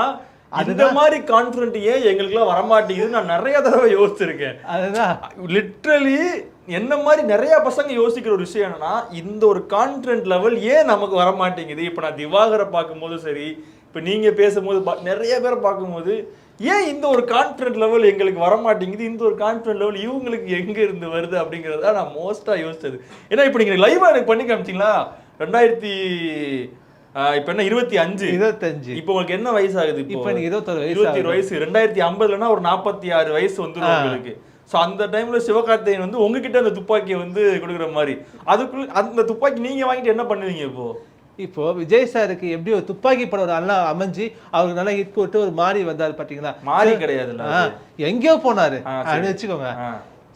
அந்த மாதிரி கான்ஃபிடென்ட் ஏன் எங்களுக்குலாம் வரமாட்டேங்குது நான் நிறைய தடவை யோசிச்சிருக்கேன். அதுதான் லிட்ரலி என்ன மாதிரி நிறைய பசங்க யோசிக்கிற ஒரு விஷயம் என்னன்னா, இந்த ஒரு கான்ஃபிடென்ட் லெவல் ஏன் நமக்கு வரமாட்டேங்குது. இப்போ நான் திவாகரை பார்க்கும்போது சரி, இப்போ நீங்க பேசும்போது நிறைய பேரை பார்க்கும்போது ஏன் இந்த ஒரு கான்ஃபிடென்ட் லெவல் எங்களுக்கு வரமாட்டேங்குது, இந்த ஒரு கான்ஃபிடென்ட் லெவல் இவங்களுக்கு எங்க இருந்து வருது அப்படிங்கிறத நான் மோஸ்டா யோசிச்சது. ஏன்னா இப்போ நீங்க லைவா எனக்கு பண்ணி காமிச்சிங்களா 2000 இப்ப என்ன 25 இப்போ உங்களுக்கு என்ன வயசு ஆகுது? இப்போ 21 வயசு. 2050லனா ஒரு 46 வயசு வந்துடும் உங்களுக்கு. ஸோ அந்த டைம்ல சிவகார்த்திகேயன் வந்து உங்ககிட்ட அந்த துப்பாக்கியை வந்து கொடுக்குற மாதிரி, அதுக்குள்ள அந்த துப்பாக்கி நீங்க வாங்கிட்டு என்ன பண்ணுவீங்க? இப்போ விஜய் சாருக்கு எப்படி ஒரு துப்பாக்கி படம் நல்லா அமைஞ்சு அவருக்கு நல்லா ஹிட் போட்டு ஒரு மாறி வந்தாரு பாத்தீங்களா? மாறி கிடையாதுல்ல, எங்கேயோ போனாரு அப்படின்னு வச்சுக்கோங்க.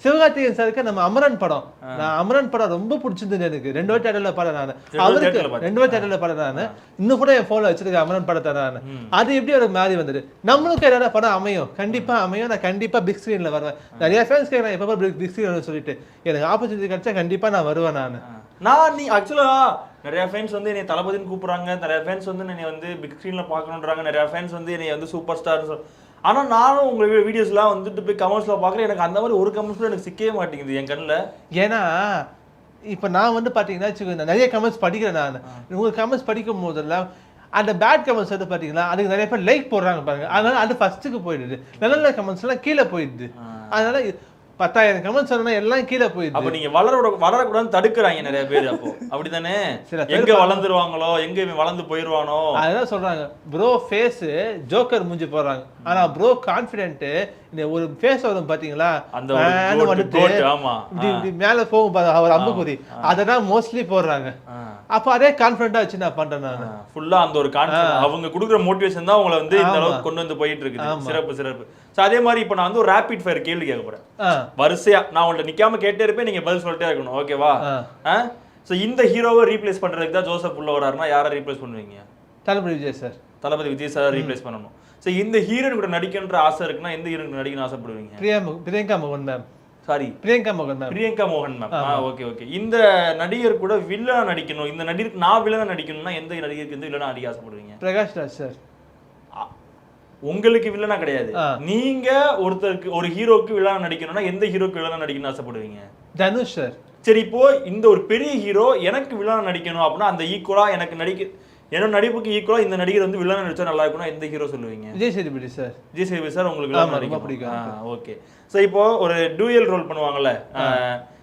சிவகார்த்திகேயன் சாருக்கு நம்ம அமரன் படம், நான் அமரன் படம் ரொம்ப பிடிச்சிருந்தது எனக்கு. 2 வாட்டி தேட்டர்ல படம் நான், அவருக்கு 2 வாட்டி தேட்டர்ல படம் நான். இன்னும் கூட என் போன்ல வச்சிருக்கேன் அமரன் படத்தை நான். அது எப்படி ஒரு மாறி வந்தது. நம்மளுக்கு என்ன படம் அமையும், கண்டிப்பா அமையும். நான் கண்டிப்பா பிக் ஸ்கிரீன்ல வருவேன். நிறைய ஃபேன்ஸ் கேட்கறேன் எப்ப பிக் ஸ்கிரீன் சொல்லிட்டு, எனக்கு ஆப்பர்ச்சுனிட்டி கிடைச்சா கண்டிப்பா நான் வருவேன் நான். நீ ஆக்சுவலா நிறைய ஃபேன்ஸ் வந்து என்னை தளபதின்னு கூப்பிடுறாங்க, நிறைய ஃபேன்ஸ் வந்து என்னை வந்து பிக் ஸ்கிரீன்ல பார்க்கணுன்றாங்க, நிறைய ஃபேன்ஸ் வந்து என்னை வந்து சூப்பர் ஸ்டார். ஆனா நானும் உங்க வீடியோஸ்லாம் வந்துட்டு போய் கமெண்ட்ஸ்ல பாக்குறேன், எனக்கு அந்த மாதிரி ஒரு கமெண்ட்ஸ்ல எனக்கு சிக்கவே மாட்டேங்குது என் கண்ணுல. ஏன்னா இப்ப நான் வந்து பாத்தீங்கன்னா நிறைய கமெண்ட்ஸ் படிக்கிறேன் நான். உங்க கமெண்ட்ஸ் படிக்கும் போதெல்லாம் அந்த பேட் கமெண்ட்ஸ் வந்து பாத்தீங்கன்னா அதுக்கு நிறைய பேர் லைக் போடுறாங்க பாருங்க, அதனால அது ஃபர்ஸ்ட்டுக்கு போயிடுது. நல்ல கமெண்ட்ஸ் எல்லாம் கீழே போயிடுது. அதனால 10,000 கமெண்ட் சொன்னா எல்லாம் கீழே போயிடுது. அப்ப நீங்க வளரக்கூடாதுன்னு தடுக்கிறாங்க நிறைய பேர். அப்போ அப்படித்தானே, சில பேர் எங்க வளர்ந்துருவாங்களோ எங்க இவன் வளர்ந்து போயிருவானோ அதான் சொல்றாங்க. ப்ரோ ஃபேஸ் ஜோக்கர் மூஞ்சி போடுறாங்க, ஆனா ப்ரோ கான்ஃபிடென்ட் இந்த ஒரு ஃபேஸ் வரும் பாத்தீங்களா, அந்த ஆமா இப்படி மேல போகும் அவர் அம்புக்குறி, அததான் மோஸ்ட்லி போடுறாங்க. அப்ப அதே கான்ஃபிடென்ட்டா வச்சு நான் பண்றேன். நான் ஃபுல்லா அந்த ஒரு கான்ஃபிடன்ஸ் அவங்க கொடுக்குற மோட்டிவேஷன் தான் உங்களை வந்து இந்த அளவுக்கு கொண்டு வந்து போயிட்டு இருக்குது. சிறப்பு. சோ அதே மாதிரி இப்போ நான் வந்து ஒரு ரேபிட் ஃபயர் கேள்வி கேட்க போறேன். வரிசையா நான் உங்கள்ட்ட நிக்காம கேட்டே இருப்பேன், நீங்க பதில் சொல்லிட்டே இருக்கணும். ஓகேவா? சோ இந்த ஹீரோவை ரீப்ளேஸ் பண்றதுக்கு தான் ஜோசப் உள்ள வராருன்னா யாரை ரீப்ளேஸ் பண்ணுவீங்க? தளபதி விஜய் சார். தளபதி விஜய் சார் ரீப்ளேஸ் பண்ணணும். சோ இந்த ஹீரோயின் கூட நடிக்கன்ற ஆசை இருக்குன்னா எந்த ஹீரோயின் நடிக்கணும்னு ஆசைப்படுவீங்க? பிரியங்கா மோகன் மேம். சாரி, பிரியங்கா மோகன் மேம். ஓகே. இந்த நடிகர் கூட வில்லனா நடிக்கணும், இந்த நடிகருக்கு நான் வில்லனா நடிக்கணும்னா எந்த நடிகருக்கு வந்து வில்லனா நடிக்க ஆசைப்படுவீங்க? பிரகாஷ் ராஜ் சார். உங்களுக்கு வில்லனா கிடையாது, நீங்க ஒருத்தருக்கு ஒரு ஹீரோக்கு வில்லனா நடிக்கணும்னா எந்த ஹீரோக்கு வில்லனா நடிக்கணும்னு ஆசைப்படுவீங்க? தனுஷ் சார். சரி, இப்போ இந்த ஒரு பெரிய ஹீரோ எனக்கு வில்லனா நடிக்கணும் அப்படின்னா அந்த ஈக்குவலா எனக்கு என்னோட நடிப்புக்கு ஈக்குவலா இந்த நடிகர் வந்து வில்லனா நடிச்சா நல்லா இருக்கும்னா எந்த ஹீரோ சொல்லுவீங்க? விஜய் சேதுபதி சார். விஜய் சேதுபதி சார் உங்களுக்கு வில்லனா நடிக்க பிடிக்கும். ஓகே. சோ இப்போ ஒரு டூயல் ரோல் பண்ணுவாங்கல்ல,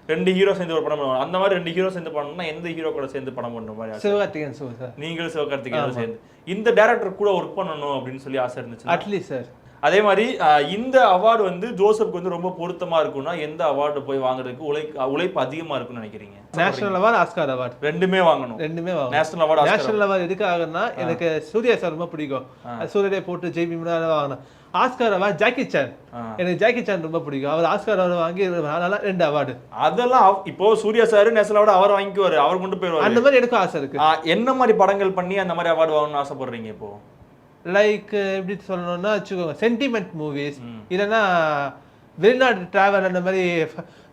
2 ஹீரோ சேர்ந்து ஒரு படம் பண்ணுவாங்க, அந்த மாதிரி 2 ஹீரோ சேர்ந்து பண்ணணும்னா எந்த ஹீரோ கூட சேர்ந்து படம் பண்ற மாதிரி? சிவகார்த்திகேயன் சார். நீங்களும் சிவகார்த்திகேயன் சேர்ந்து இந்த டைரக்டர் கூட ஒர்க் பண்ணணும் அப்படின்னு சொல்லி ஆசை இருந்துச்சு? At least sir. அதே மாதிரி இந்த அவார்டு வந்து ஜோசப்க்கு வந்து ரொம்ப பொருத்தமா இருக்கும்னா எந்த அவார்டு போய் வாங்குறதுக்கு உழைப்பு அதிகமா இருக்கும்னு நினைக்கிறீங்க? நேஷனல் அவார்டு, ஆஸ்கார் அவார்டு ரெண்டுமே வாங்கணும். நேஷனல் அவார்டு எதுக்காகனா எனக்கு சூர்யா சார் ரொம்ப பிடிக்கும், சூரியனை போட்டு ஜெய்பி வாங்கினேன். ஆஸ்கார் அவார்டு ஜாக்கி சான், எனக்கு ஜாக்கி சான் ரொம்ப பிடிக்கும், அவர் ஆஸ்கார் அவார்டு வாங்கி 2 அவார்டு. அதெல்லாம் இப்போ சூர்யா சார் நேஷனல் அவார்டு அவர் வாங்கிக்குவாரு, அவர் கொண்டு போயிருவாரு. அந்த மாதிரி எனக்கும் ஆசை இருக்கு. என்ன மாதிரி படங்கள் பண்ணி அந்த மாதிரி அவார்டு வாங்கணும்னு ஆசைப்படுறீங்க? இப்போ லைக் எப்படி சொல்லணும்னா வச்சுக்கோங்க, சென்டிமெண்ட் மூவிஸ், இல்லைன்னா வெளிநாடு டிராவல், அந்த மாதிரி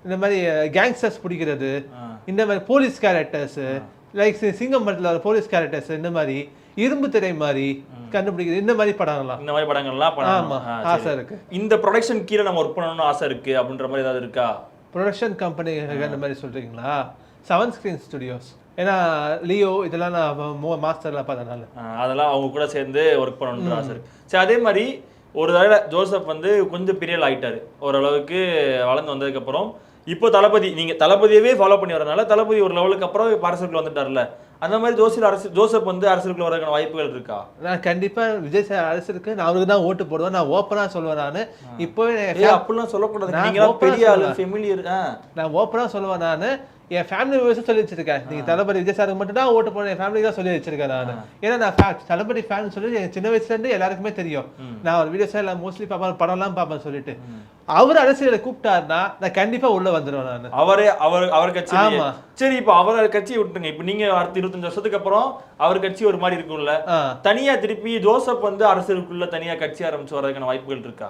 இந்த மாதிரி கேங்ஸ்டர்ஸ் பிடிக்கிறது, இந்த மாதிரி போலீஸ் கேரக்டர்ஸ், லைக் சிங்கம் படத்தில் வர போலீஸ் கேரக்டர்ஸ், இந்த மாதிரி இரும்பு திரை மாதிரி கண்டுபிடிக்கிறது, இந்த மாதிரி படங்கள்லாம் ஆமா ஆசை இருக்கு. இந்த ப்ரொடக்ஷன் கீழே நம்ம ஒர்க் பண்ணணும்னு ஆசை இருக்கு அப்படின்ற மாதிரி ஏதாவது இருக்கா? ப்ரொடக்ஷன் கம்பெனி அந்த மாதிரி சொல்றீங்களா? 7 ஸ்கிரீன் ஸ்டுடியோஸ், ஏன்னா லியோ இதெல்லாம் நான் மாஸ்டர்லாம் பார்த்தனால அதெல்லாம் அவங்க கூட சேர்ந்து ஒர்க் பண்ணணுன்ற ஆசை இருக்கு. சரி, அதே மாதிரி ஒரு தடவை ஜோசப் வந்து கொஞ்சம் பீரியட் ஆகிட்டாரு, ஓரளவுக்கு வளர்ந்து வந்ததுக்கப்புறம் இப்போ நீங்க தளபதியவே ஃபாலோ பண்ணி வரனால தளபதி ஒரு லெவலுக்கு அப்புறம் அரசியலுக்கு வந்துட்டார்ல, அந்த மாதிரி ஜோசப் வந்து அரசியலுக்குள்ள வரதுக்கான வாய்ப்புகள் இருக்கா? நான் கண்டிப்பா விஜய் சார் அரசியலுக்கு நான் அவருக்கு தான் ஓட்டு போடுவேன், நான் ஓப்பனா சொல்லுவேன். நான் இப்போவே அப்படிலாம் சொல்லக்கூடாது, நீங்க பெரிய ஆளு, ஃபெமிலியர். நான் ஓப்பனா சொல்லுவேன். நான் என் ஃபேமிலி மெம்பர்ஸும் சொல்லி வச்சிருக்கேன், நீங்க தளபதி விஜய் சாருக்கு மட்டும் தான் ஓட்டு போட என் ஃபேமிலி தான் சொல்லி வச்சிருக்கேன் நான். ஏன்னா நான் தளபதி ஃபேன் சொல்லி என் சின்ன வயசுல இருந்து எல்லாருக்குமே தெரியும். நான் ஒரு வீடியோஸ் எல்லாம் மோஸ்ட்லி பார்ப்பேன், படம்லாம் பார்ப்பேன் சொல்லிட்டு. அவர் அரசியலை கூப்பிட்டாருன்னா நான் கண்டிப்பா உள்ள வந்துடுவேன். நான் அவர் கட்சி. சரி, இப்போ அவர் கட்சியை விட்டுங்க, இப்போ நீங்க அடுத்த 25 வருஷத்துக்கு அப்புறம் அவர் கட்சி ஒரு மாதிரி இருக்கும்ல, தனியா திருப்பி ஜோசப் வந்து அரசியலுக்குள்ள தனியா கட்சி ஆரம்பிச்சு வர்றதுக்கான வாய்ப்புகள் இருக்கா?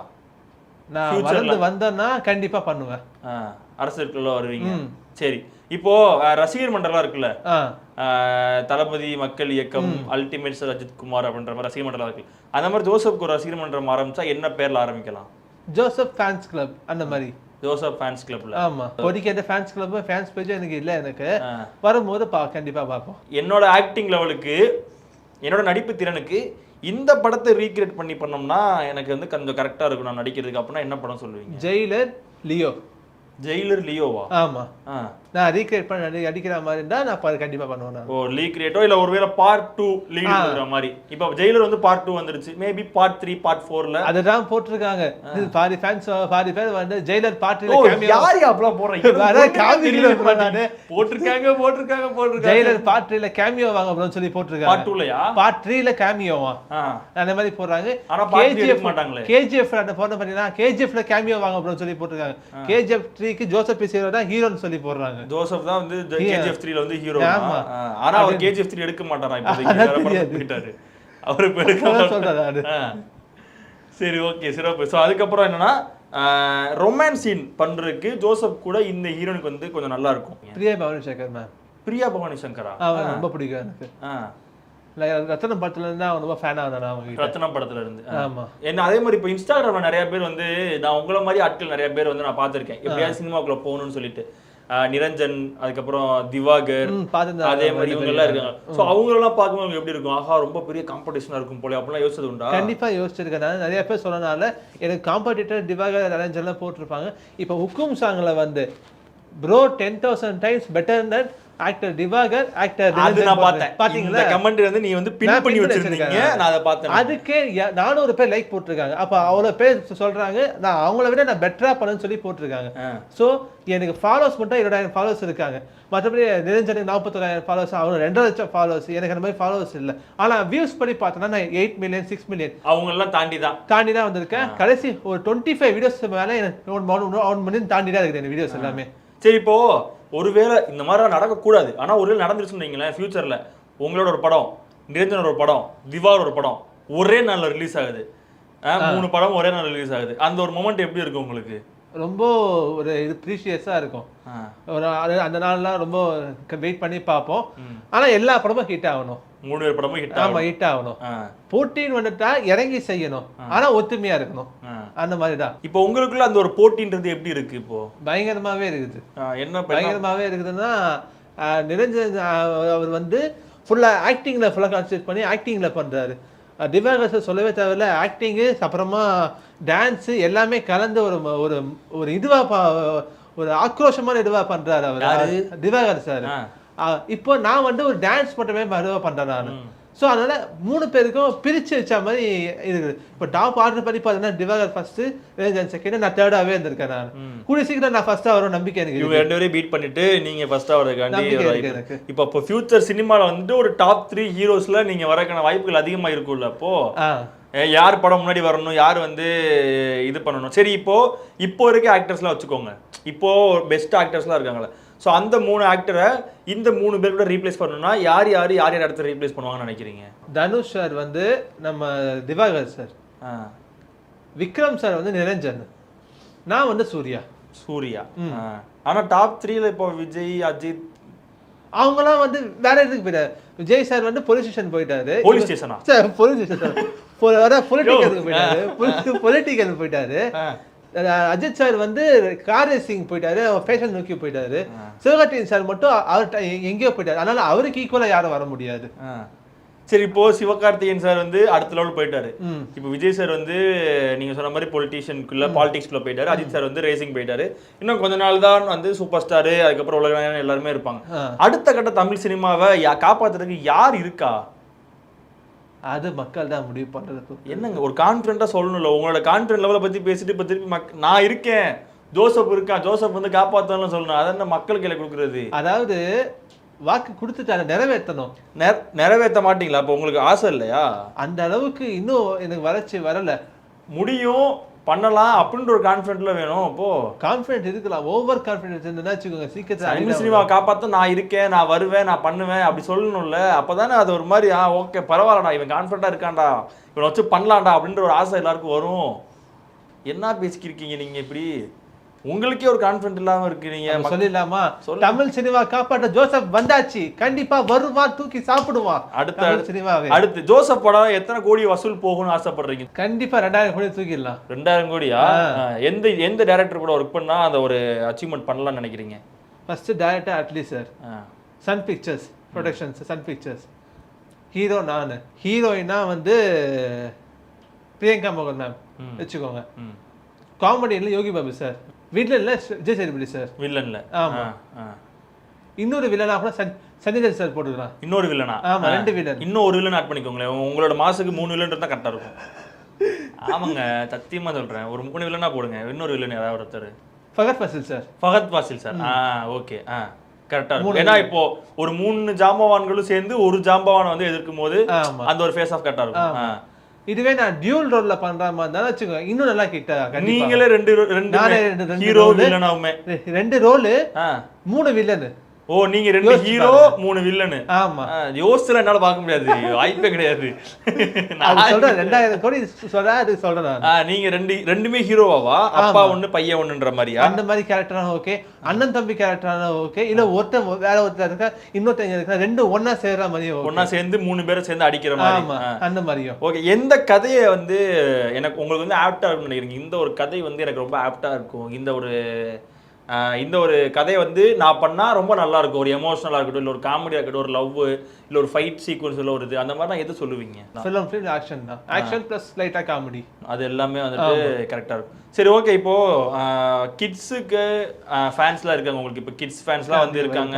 நான் வந்தேன்னா கண்டிப்பா பண்ணுவேன், அரசியலுக்குள்ள வருவீங்க. சரி, இப்போ ரசிகர் மன்றம்லாம் இருக்குல்ல, தளபதி மக்கள் இயக்கம், அல்டிமேட் அஜித் குமார் அப்படின்ற மாதிரி ரசிகர் மன்றம் இருக்கு, அந்த மாதிரி ஜோசப்க்கு ஒரு ரசிகர் மன்றம் ஆரம்பிச்சா என்ன பேர்ல ஆரம்பிக்கலாம்? ஜோசப் ஃபேன்ஸ் கிளப் அந்த மாதிரி. ஜோசப் ஃபேன்ஸ் கிளப்ல? ஆமா, இப்போதைக்கு எந்த ஃபேன்ஸ் கிளப் ஃபேன்ஸ் பேஜ் எனக்கு இல்லை, எனக்கு வரும்போது கண்டிப்பா பார்ப்போம். என்னோட ஆக்டிங் லெவலுக்கு, என்னோட நடிப்பு திறனுக்கு இந்த படத்தை ரீக்ரியேட் பண்ணோம்னா எனக்கு வந்து கொஞ்சம் கரெக்டா இருக்கும் நான் நடிக்கிறதுக்கு, அப்படின்னா என்ன படம் சொல்லுவீங்க? Jailer, Leo. ஜெயிலர், லியோவா? ஆமா, நான் ரீக்ரியேட் பண்ண அடிக்கிற மாதிரி இருந்தா நான் கண்டிப்பா பண்ணுவேன். ஓ, ரீக்ரியேட்டோ இல்ல ஒருவேளை பார்ட் 2 லீட் பண்ற மாதிரி. இப்போ ஜெயிலர் வந்து பார்ட் 2 வந்துருச்சு, மேபி பார்ட் 3 பார்ட் 4ல அததான் போட்டுருக்காங்க. பாதி ஃபேன்ஸ் பாதி பேர் வந்து ஜெயிலர் பார்ட் 3ல கேமியோ. யாரு அப்பள போறீங்க? அத காமிக்கல நானே. போட்டுருக்காங்க ஜெயிலர் பார்ட் 3ல கேமியோ வாங்க ப்ரோன்னு சொல்லி போட்டுருக்காங்க. பார்ட் 2லயா? பார்ட் 3ல கேமியோவா? அந்த மாதிரி போடுறாங்க. ஆனா பார்ட் 3 எடுக்க மாட்டாங்களே. KGF அந்த போன பண்ணீனா KGFல கேமியோ வாங்க ப்ரோன்னு சொல்லி போட்டுருக்காங்க. KGF 3க்கு ஜோசப் பிசேரோ தான் ஹீரோன்னு சொல்லி போடுறாங்க. ஜோசப் தான் வந்து KGF 3ல வந்து ஹீரோ. ஆனா அவர் KGF 3 எடுக்க மாட்டாரா இப்போ? போயிட்டாரு அவரு சொல்றாரு. சரி, ஓகே, சிறப்பு. சோ அதுக்கப்புறம் என்னன்னா ரொமான்ஸ் சீன் பண்றதுக்கு ஜோசப் கூட இந்த ஹீரோனுக்கு வந்து கொஞ்சம் நல்லா இருக்கும். பிரியா பவானி சங்கர் மேம். பிரியா பவானி சங்கரா? ரொம்ப பிடிக்கும் எனக்கு. ரத்னம் படத்துல இருந்து அவன் ரொம்ப ஃபேன் ஆனானா அவங்க. ரத்னம் படத்துல இருந்து. ஆமா. என்ன அதே மாதிரி இப்போ இன்ஸ்டாகிராம்ல நிறைய பேர் வந்து நான் உங்கள மாதிரி ஆட்கள் நிறைய பேர் வந்து நான் பார்த்திருக்கேன், எப்படியாவது சினிமாக்குள்ள போகணும்னு சொல்லிட்டு நிரஞ்சன், அதுக்கப்புறம் திவாகர், பார்த்துதான் அதே மாதிரி இவங்க எல்லாம் இருக்காங்க. ஸோ அவங்களெல்லாம் பார்க்கும்போது எப்படி இருக்கும்? ஆஹா, ரொம்ப பெரிய காம்படிஷனா இருக்கும் போல அப்படிலாம் யோசிச்சது உண்டா? கண்டிப்பா யோசிச்சிருக்கேன். நான் நிறைய பேர் சொன்னனால எனக்கு காம்படிட்டர் திவாகர் நிரஞ்சன்லாம் போட்டிருப்பாங்க. இப்போ ஹுக்கும் சாங்ல வந்து bro 10,000 times better than actor Diwakar, actor அது நான் பார்த்தேன். பாத்தீங்களா? இந்த கமெண்ட் வந்து நீ வந்து பின் பண்ணி வச்சிருக்கீங்க, நான் அதை பார்த்தேன். அதுக்கே 400 பேர் லைக் போட்டிருக்காங்க. அப்ப அவ்வளவு பேர் சொல்றாங்க நான் அவங்கள விட நான் பெட்டரா பண்ணேன்னு சொல்லி போட்டிருக்காங்க. சோ எனக்கு ஃபாலோவர்ஸ் மட்டும் 20,000 ஃபாலோவர்ஸ் இருக்காங்க. மற்றபடி நிரஞ்சனுக்கு 41,000 ஃபாலோவர்ஸ், அவங்களுக்கு 2,00,000 ஃபாலோவர்ஸ். எனக்கு அந்த மாதிரி ஃபாலோவர்ஸ் இல்லை. ஆனா வியூஸ் படி பார்த்தோன்னா நான் 8 மில்லியன் 6 மில்லியன் அவங்க எல்லாம் தாண்டி தான் வந்திருக்கேன். கடைசி ஒரு 25 வீடியோஸ் மேல 1 மில்லியன் தாண்டி தான் இருக்குது வீடியோஸ் எல்லாமே. சரி, இப்போ ஒருவேளை இந்த மாதிரி நடக்கக்கூடாது, ஆனா ஒருவேளை நடந்துருச்சுன்னு வைங்களேன், ஃபியூச்சர்ல உங்களோட ஒரு படம், நிரஞ்சனோட ஒரு படம், திவாகர் ஒரு படம் ஒரே நாள்ல ரிலீஸ் ஆகுது, 3 படம் ஒரே நாள் ரிலீஸ் ஆகுது, அந்த ஒரு மொமெண்ட் எப்படி இருக்கும் உங்களுக்கு? ரொம்ப ஒரு இது ப்ரீஷியஸா இருக்கும். அந்த நாள்லாம் ரொம்ப வெயிட் பண்ணி பார்ப்போம். ஆனா எல்லா படமும் ஹிட் ஆகணும். 3 படமும் ஹிட் ஆகணும். போட்டின்னு வந்துட்டா இறங்கி செய்யணும், ஆனா ஒத்துமையா இருக்கணும். அந்த மாதிரிதான். இப்போ உங்களுக்குள்ள அந்த ஒரு போட்டின்றது எப்படி இருக்கு? இப்போ பயங்கரமாவே இருக்குது. என்ன பயங்கரமாவே இருக்குதுன்னா, நிரஞ்சன் அவர் வந்து ஃபுல்லா ஆக்டிங்ல ஃபுல்லா கான்சென்ட்ரேட் பண்ணி ஆக்டிங்ல பண்றாரு. திவாகர் சொல்லவே தேவையில்ல, ஆக்டிங்கு அப்புறமா டான்ஸ் எல்லாமே கலந்து ஒரு ஒரு இதுவா ஒரு ஆக்ரோஷமான இதுவா பண்றாரு அவர் திவாகர் சார். இப்போ நான் வந்து ஒரு டான்ஸ் மட்டுமே மறுவா பண்றேன் நான். ஸோ அதனால 3 பேருக்கும் பிரிச்சு வச்ச மாதிரி இருக்குது. இப்போ டாப் ஆர்டர் பண்ணி பார்த்தீங்கன்னா திவாகர் ஃபர்ஸ்ட், நிரஞ்சன் செகண்ட், நான் தேர்டாவே இருந்திருக்கேன். நான் கூடிய சீக்கிரம் நான் ஃபர்ஸ்டா வரும் நம்பிக்கை எனக்கு. இவங்க 2 பேரையும் பீட் பண்ணிட்டு நீங்க ஃபர்ஸ்டா வரதுக்காண்டி இப்போ ஃபியூச்சர் சினிமால வந்து ஒரு டாப் 3 ஹீரோஸ்ல நீங்க வரக்கான வாய்ப்புகள் அதிகமா இருக்கும்ல. அப்போ யார் படம் முன்னாடி வரணும், யார் வந்து இது பண்ணணும்? சரி, இப்போ இருக்க ஆக்டர்ஸ்லாம் வச்சுக்கோங்க, இப்போ பெஸ்ட் ஆக்டர்ஸ்லாம் இருக்காங்களே. ஸோ அந்த 3 ஆக்டரை இந்த 3 பேர் கூட ரீப்ளேஸ் பண்ணணும்னா யார் இடத்துல ரீப்ளேஸ் பண்ணுவாங்கன்னு நினைக்கிறீங்க? தனுஷ் சார் வந்து நம்ம திவாகர் சார், விக்ரம் சார் வந்து நிரஞ்சன், நான் வந்து சூர்யா. ஆனா டாப் 3ல இப்போ விஜய், அஜித் அவங்கலாம் வந்து வேற எதுக்கு போயிட்டாரு. விஜய் சார் வந்து போலீஸ் ஸ்டேஷன் போயிட்டாரு. போலீஸ் ஸ்டேஷனா? சார் போலீஸ் ஸ்டேஷன் பொலிட்டிக்கல் போயிட்டாரு. அஜித் சார் வந்து கார் ரேசிங் போயிட்டாரு, ஃபேஷன் நோக்கி போயிட்டாரு. சிவகார்த்திகேயன் சார் மட்டும் அவர் எங்கேயோ போயிட்டாரு. அதனால அவருக்கு ஈக்குவலா யாரும் வர முடியாது. சரி, இப்போ சிவகார்த்திகேயன் சார் வந்து அடுத்த லெவல் போயிட்டாரு. இப்போ விஜய் சார் வந்து நீங்க சொன்ன மாதிரி பொலிட்டிஷியனுக்குள்ள பாலிடிக்ஸ்குள்ள போயிட்டாரு. அஜித் சார் வந்து ரேசிங் போயிட்டாரு. இன்னும் கொஞ்ச நாள் தான் வந்து சூப்பர் ஸ்டாரு, அதுக்கப்புறம் உலக எல்லாருமே இருப்பாங்க. அடுத்த கட்ட தமிழ் சினிமாவை காப்பாத்துறதுக்கு யார் இருக்கா? அது மக்கள் தான் முடிவு பண்றது. என்னங்க ஒரு கான்ஃபிடென்ட்டா சொல்லணும்ல, உங்களோட கான்ஃபிடென்ட் லெவலை பத்தி பேசிட்டு இப்போ திருப்பி நான் இருக்கேன், ஜோசப் இருக்கான், ஜோசப் வந்து காப்பாற்றணும்னு சொல்லணும். அதை என்ன மக்கள் கையில கொடுக்குறது? அதாவது வாக்கு கொடுத்துட்டு அதை நிறைவேற்றணும். நிறைவேற்ற மாட்டீங்களா? அப்போ உங்களுக்கு ஆசை இல்லையா? அந்த அளவுக்கு இன்னும் எனக்கு வளர்ச்சி வரல. முடியும், பண்ணலாம் அப்படின்ற ஒரு கான்ஃபிடென்ட்ல வேணும். அப்போ கான்ஃபிடென்ட் இருக்கலாம், ஓவர் கான்ஃபிடென்ஸ் இருந்தா வச்சுக்கோங்க சீக்கிரத்துல தமிழ் சினிமா காப்பாற்ற நான் இருக்கேன், நான் வருவேன், நான் பண்ணுவேன் அப்படி சொல்லணும்ல. அப்பதானே அது ஒரு மாதிரி ஓகே பரவாயில்லடா, இவன் கான்ஃபிடென்ட்டா இருக்கான்டா, இவனை வச்சு பண்ணலாம்டா அப்படின்ற ஒரு ஆசை எல்லாருக்கும் வரும். என்ன பேசிக்கிருக்கீங்க நீங்க இப்படி? உங்களுக்கே ஒரு கான்ஃபிடென்ட் இல்லாம இருக்கீங்க. சொல்லிடலாமா? தமிழ் சினிமா காப்பாற்ற ஜோசப் வந்தாச்சு, கண்டிப்பா வருவான், தூக்கி சாப்பிடுவான். அடுத்து ஜோசப் படம் எத்தனை கோடி வசூல் போகும்னு ஆசைப்படுறீங்க? கண்டிப்பா 2,000 கோடி தூக்கிடலாம். 2,000 கோடியா? எந்த டைரக்டர் கூட ஒர்க் பண்ணா அந்த ஒரு அச்சீவ்மெண்ட் பண்ணலாம்னு நினைக்கிறீங்க? First director Atlee sir, Sun Pictures productions, Sun Pictures. Hero நான், ஹீரோயினா வந்து பிரியங்கா மோகன் மேம் வச்சுக்கோங்க. காமெடியில் யோகி பாபு சார், வில்லன்ல விஜய் சேதுபதி சார். வில்லன்ல ஆமா. இன்னொரு வில்லனா கூட சஞ்சய் சார் போட்டுக்கலாம். இன்னொரு வில்லனா? ஆமா, 2 வில்லன். இன்னும் ஒரு வில்லன் ஆட் பண்ணிக்கோங்களேன். உங்களோட மாசுக்கு 3 வில்லன் இருந்தா கரெக்டா இருக்கும். ஆமாங்க, சத்தியமா சொல்றேன், ஒரு 3 வில்லனா போடுங்க. இன்னொரு வில்லன் யாராவது ஒருத்தர். Fahadh Faasil sir. Fahadh Faasil sir, okay, கரெக்டா இருக்கும். ஏன்னா இப்போ ஒரு 3 ஜாம்பவான்களும் சேர்ந்து ஒரு ஜாம்பவானை வந்து எதிர்க்கும் போது அந்த ஒரு ஃபேஸ் ஆஃப் கரெக்டா இருக்கும். இதுவே நான் டியூல் ரோல்ல பண்ற மாதிரி தான் வச்சுக்கோ, இன்னும் நல்லா கிட்ட. நீங்களே 2 ஹீரோ வில்லனாவுமே, 2 ரோல் 3 வில்லன். ஓ, நீங்க 2 ஹீரோ 3 வில்லன். ஆமா, யோசிச்சல என்னால பார்க்க முடியாது, வாய்ப்பே கிடையாது. நான் சொல்றேன் 2,000 கோடி சொல்றேன். நீங்க ரெண்டுமே ஹீரோவாவா? அப்பா ஒண்ணு பையன் ஒண்ணுன்ற மாதிரியா? அந்த மாதிரி கேரக்டரான ஓகே, அண்ணன் தம்பி கேரக்டரான ஓகே, இல்ல ஒருத்தர் வேற ஒருத்தர் இருக்கா, இன்னொருத்தங்க இருக்கா, 2 ஒண்ணா சேர்ற மாதிரி, ஒண்ணா சேர்ந்து 3 பேரை சேர்ந்து அடிக்கிற மாதிரி. ஆமா, அந்த மாதிரியும் ஓகே. எந்த கதையை வந்து எனக்கு உங்களுக்கு வந்து ஆப்டா இருக்கும்னு நினைக்கிறீங்க? இந்த ஒரு கதை வந்து எனக்கு ரொம்ப ஆப்டா இருக்கும், இந்த ஒரு இந்த ஒரு கதையை வந்து நான் பண்ணால் ரொம்ப நல்லா இருக்கும், ஒரு எமோஷனலாக இருக்கட்டும், இல்லை ஒரு காமெடியாக இருக்கட்டும், ஒரு லவ் இல்லை ஒரு ஃபைட் சீக்வன்ஸ் இல்லை ஒரு இது, அந்த மாதிரி நான் எது சொல்லுவீங்க? ஃபிலிம் ஆக்ஷன் தான், ஆக்ஷன் ப்ளஸ் லைட்டாக காமெடி, அது எல்லாமே வந்துட்டு கரெக்டாக இருக்கும். சரி ஓகே, இப்போது கிட்ஸுக்கு ஃபேன்ஸ்லாம் இருக்காங்க உங்களுக்கு, இப்போ கிட்ஸ் ஃபேன்ஸ்லாம் வந்து இருக்காங்க,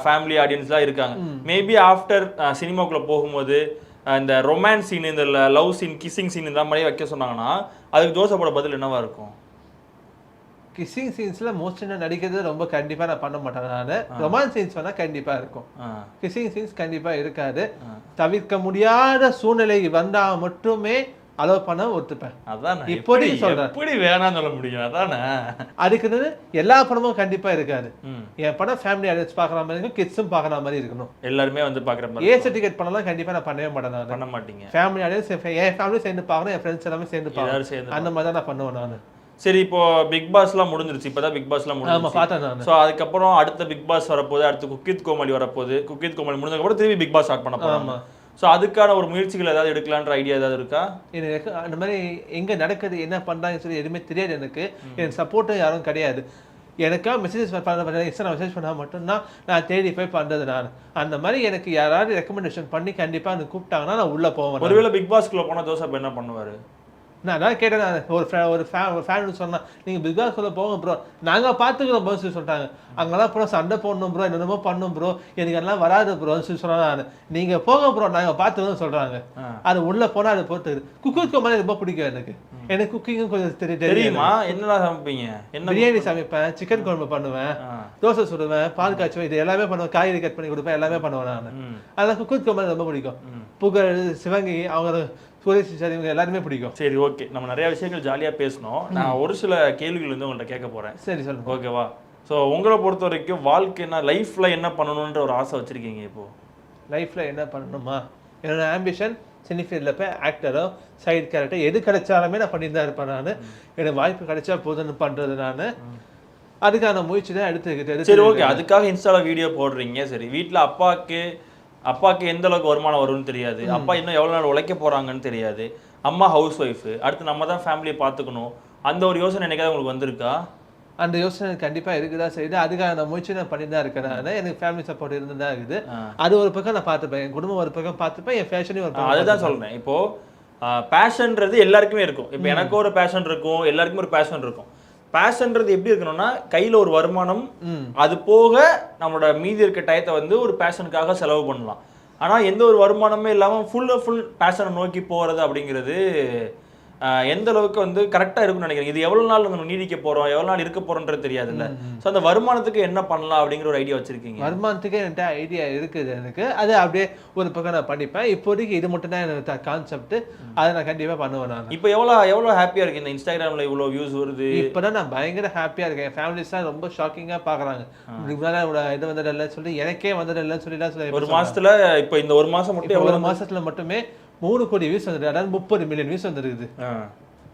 ஃபேமிலி ஆடியன்ஸ்லாம் இருக்காங்க. மேபி ஆஃப்டர் சினிமாக்குள்ளே போகும்போது இந்த ரொமான்ஸ் சீன், இந்த லவ் சீன், கிஸ்ஸிங் சீன் இந்த மாதிரி வைக்க சொன்னாங்கன்னா அதுக்கு ஜோசப்போட பதில் என்னவா இருக்கும்? கிஸ்ஸிங் சீன்ஸில் மோஸ்ட்லி நான் நடிக்கிறது ரொம்ப கண்டிப்பாக நான் பண்ண மாட்டேன். நான் ரொமான்ஸ் சீன்ஸ் வேணால் கண்டிப்பாக இருக்கும், கிஸ்ஸிங் சீன்ஸ் கண்டிப்பாக இருக்காது. தவிர்க்க முடியாத சூழ்நிலை வந்தால் மட்டுமே அலோவ் பண்ண ஒத்துப்பேன். அதான் இப்போதைக்கு சொல்றேன், எப்படி வேணாம்னு சொல்ல முடியும்? அதானே அதுக்கு எல்லா படமும் கண்டிப்பா இருக்காது. என் படம் ஃபேமிலி ஆடியன்ஸ் பார்க்குற மாதிரி இருக்கும், கிட்ஸும் பார்க்குற மாதிரி இருக்கணும், எல்லாருமே வந்து பார்க்குற மாதிரி. ஏ சர்டிஃபிகேட் பண்ணலாம் கண்டிப்பா நான் பண்ணவே மாட்டேன். நான் பண்ண மாட்டீங்க. ஃபேமிலி ஆடியன்ஸ் என் ஃபேமிலி சேர்ந்து பார்க்கணும், என் ஃப்ரெண்ட்ஸ் எல்லாமே சேர்ந்து பார்க்கணும், அந்த மாதிரி தான் நான் பண்ணுவேன் நான். சரி, இப்போ பிக் பாஸ்லாம் முடிஞ்சிருச்சு, இப்போதான் பிக் பாஸ்லாம் முடிஞ்சிருச்சு. பார்த்தேன் நான். ஸோ அதுக்கப்புறம் அடுத்த பிக் பாஸ் வரப்போகுது, அடுத்து குக் வித் கோமாளி வரப்போகுது. குக் வித் கோமாளி முடிஞ்சதுக்கப்புறம் திரும்பி பிக் பாஸ் ஸ்டார்ட் பண்ண போகிறாங்க. ஸோ அதுக்கான ஒரு முயற்சிகள் ஏதாவது எடுக்கலான்ற ஐடியா ஏதாவது இருக்கா? எனக்கு அந்த மாதிரி எங்கே நடக்குது என்ன பண்ணுறாங்கன்னு சொல்லி எதுவுமே தெரியாது. எனக்கு சப்போர்ட்டும் யாரும் கிடையாது. எனக்கா மெசேஜஸ் இன்ஸ்டா மெசேஜ் பண்ணால் மட்டும்தான் நான் தேடி போய் பண்ணுறது. நான் அந்த மாதிரி எனக்கு யாராவது ரெக்கமெண்டேஷன் பண்ணி கண்டிப்பாக அந்த கூப்பிட்டாங்கன்னா நான் உள்ளே போவேன். ஒருவேளை பிக் பாஸ்க்குள்ளே போனால் ஜோசப் என்ன பண்ணுவார்? நான் அதான் கேட்டேன். ஒரு ஃபேன் சொன்னால் நீங்கள் பிக் பாஸ் சொல்ல போங்க ப்ரோ, நாங்கள் பார்த்துக்கிறோம் ப்ரோ சொல்லி சொல்லிட்டாங்க. அங்கெல்லாம் ப்ரோ சண்டை போடணும் ப்ரோ, என்னென்னமோ பண்ணணும் ப்ரோ, எனக்கு எல்லாம் வராது ப்ரோன்னு சொல்லி சொன்னா நான். நீங்கள் போங்க ப்ரோ நாங்கள் பார்த்துக்கிறோம் சொல்கிறாங்க. அது உள்ளே போனால் அதை பொறுத்து. குக்கிங் கோமாளி ரொம்ப பிடிக்கும் எனக்கு குக்கிங்கும் கொஞ்சம் தெரியுமா? என்னெல்லாம் சமைப்பீங்க? என்ன பிரியாணி சமைப்பேன், சிக்கன் குழம்பு பண்ணுவேன், தோசை சுடுவேன், பால் காய்ச்சுவேன், இது எல்லாமே பண்ணுவேன், காய்கறி கட் பண்ணி கொடுப்பேன், எல்லாமே பண்ணுவேன் நான். அதெல்லாம் குக்கிங் கோமாளி ரொம்ப பிடிக்கும். புகழ், சிவங்கி, அவங்க சுரேஷ் சார், இவங்க எல்லாருமே பிடிக்கும். சரி ஓகே, நம்ம நிறைய விஷயங்கள் ஜாலியாக பேசணும். நான் ஒரு சில கேள்விகள் வந்து உங்கள்கிட்ட கேட்க போகிறேன். சரி சொல்லுங்க. ஓகேவா? ஸோ உங்களை பொறுத்த வரைக்கும் வாழ்க்கைன்னா லைஃப்பில் என்ன பண்ணணுன்ற ஒரு ஆசை வச்சுருக்கீங்க? இப்போது லைஃப்பில் என்ன பண்ணணுமா, என்னோட ஆம்பிஷன் சினிஃபீல்டில் போய் ஆக்டரோ சைடு கேரக்டர் எது கிடைச்சாலுமே நான் பண்ணிட்டு தான் இருப்பேன். நான் எனக்கு வாய்ப்பு கிடைச்சா போதுன்னு பண்ணுறது. நான் அதுக்கான முயற்சி தான் எடுத்துக்கிட்டு. சரி ஓகே, அதுக்காக இன்ஸ்டாவில் வீடியோ போடுறீங்க. சரி, வீட்டில் அப்பாவுக்கு எந்த அளவுக்கு வருமானம் வரும்னு தெரியாது, அப்பா இன்னும் எவ்வளோ நாள் உழைக்க போகிறாங்கன்னு தெரியாது, அம்மா ஹவுஸ் ஒய்ஃபு, அடுத்து நம்ம தான் ஃபேமிலியை பார்த்துக்கணும், அந்த ஒரு யோசனை என்னைக்காவது உங்களுக்கு வந்திருக்கா? அந்த யோசனை கண்டிப்பாக இருக்குதா செய்யுது. அதுக்காக நான் முயற்சி நான் பண்ணி தான் இருக்கேன். எனக்கு ஃபேமிலி சப்போர்ட் இருந்து தான் இருக்குது. அது ஒரு பக்கம் நான் பார்த்துப்பேன், என் குடும்பம் ஒரு பக்கம் பார்த்துப்பேன், என் ஃபேஷனையும் ஒரு பக்கம். அதுதான் சொல்கிறேன். இப்போது பேஷன்றது எல்லாருக்குமே இருக்கும். இப்போ எனக்கு ஒரு பேஷன் இருக்கும், எல்லாருக்குமே ஒரு பேஷன் இருக்கும். பேஷன்றது எப்படி இருக்கணும்னா கையில் ஒரு வருமானம், அது போக நம்மளோட மீதி இருக்க டயத்தை வந்து ஒரு பேஷனுக்காக செலவு பண்ணலாம். ஆனால் எந்த ஒரு வருமானமே இல்லாமல் ஃபுல் பேஷனை நோக்கி போகிறது அப்படிங்கிறது எந்த அளவுக்கு வந்து கரெக்டாக இருக்குன்னு நினைக்கிறேன். இது எவ்வளோ நாள் நம்ம நீடிக்க போகிறோம், எவ்வளோ நாள் இருக்க போகிறோன்றது தெரியாதுல்ல. ஸோ அந்த வருமானத்துக்கு என்ன பண்ணலாம் அப்படிங்கிற ஒரு ஐடியா வச்சுருக்கீங்க? வருமானத்துக்கு என்கிட்ட ஐடியா இருக்குது எனக்கு. அது அப்படியே ஒரு பக்கம் நான் பண்ணிப்பேன். இப்போதைக்கு இது மட்டும் தான் எனக்கு கான்செப்ட். அதை நான் கண்டிப்பாக பண்ணுவேன். நான் இப்போ எவ்வளோ ஹாப்பியாக இருக்கு இந்த இன்ஸ்டாகிராமில் இவ்வளோ வியூஸ் வருது. இப்போ தான் நான் பயங்கர ஹாப்பியாக இருக்கேன். என் ஃபேமிலிஸ் தான் ரொம்ப ஷாக்கிங்காக பார்க்குறாங்க. இது வந்தது இல்லைன்னு சொல்லி எனக்கே வந்தது இல்லைன்னு சொல்லி ஒரு மாதத்தில் இப்போ இந்த ஒரு மாதம் மட்டும் ஒரு மாதத்தில் மட்டுமே 3 கோடி வியூஸ் வந்துருக்கு. அதாவது 30 மில்லியன் வியூஸ் வந்துருக்குது.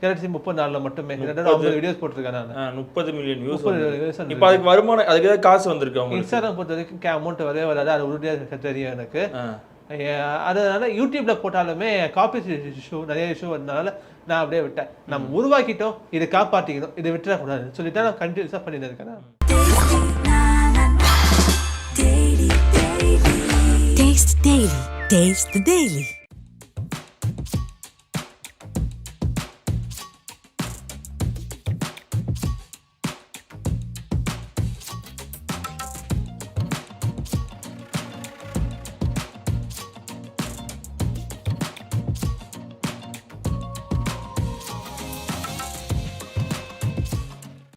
கரெக்ட் 34 மட்டுமே 50 வீடியோஸ் போட்டிருக்கேன் நான். 30 மில்லியன் வியூஸ். இப்போ அதுக்கு வருமானம், அதுக்கு ஏதாவது காசு வந்திருக்கு அவங்க? இன்ஸ்டாகிராம் பொறுத்த வரைக்கும் அமௌண்ட் வரவே வராது, அது உறுதியாக தெரியும் எனக்கு. அதனால யூடியூப்ல போட்டாலுமே காப்பி இஷ்யூ நிறைய இஷ்யூ வந்தனால நான் அப்படியே விட்டேன். நம்ம உருவாக்கிட்டோம், இதை காப்பாற்றிக்கணும், இதை விட்டுறக்கூடாதுன்னு சொல்லிட்டு நான் கண்டினியூஸாக பண்ணிட்டு இருக்கேன். Taste the Daily.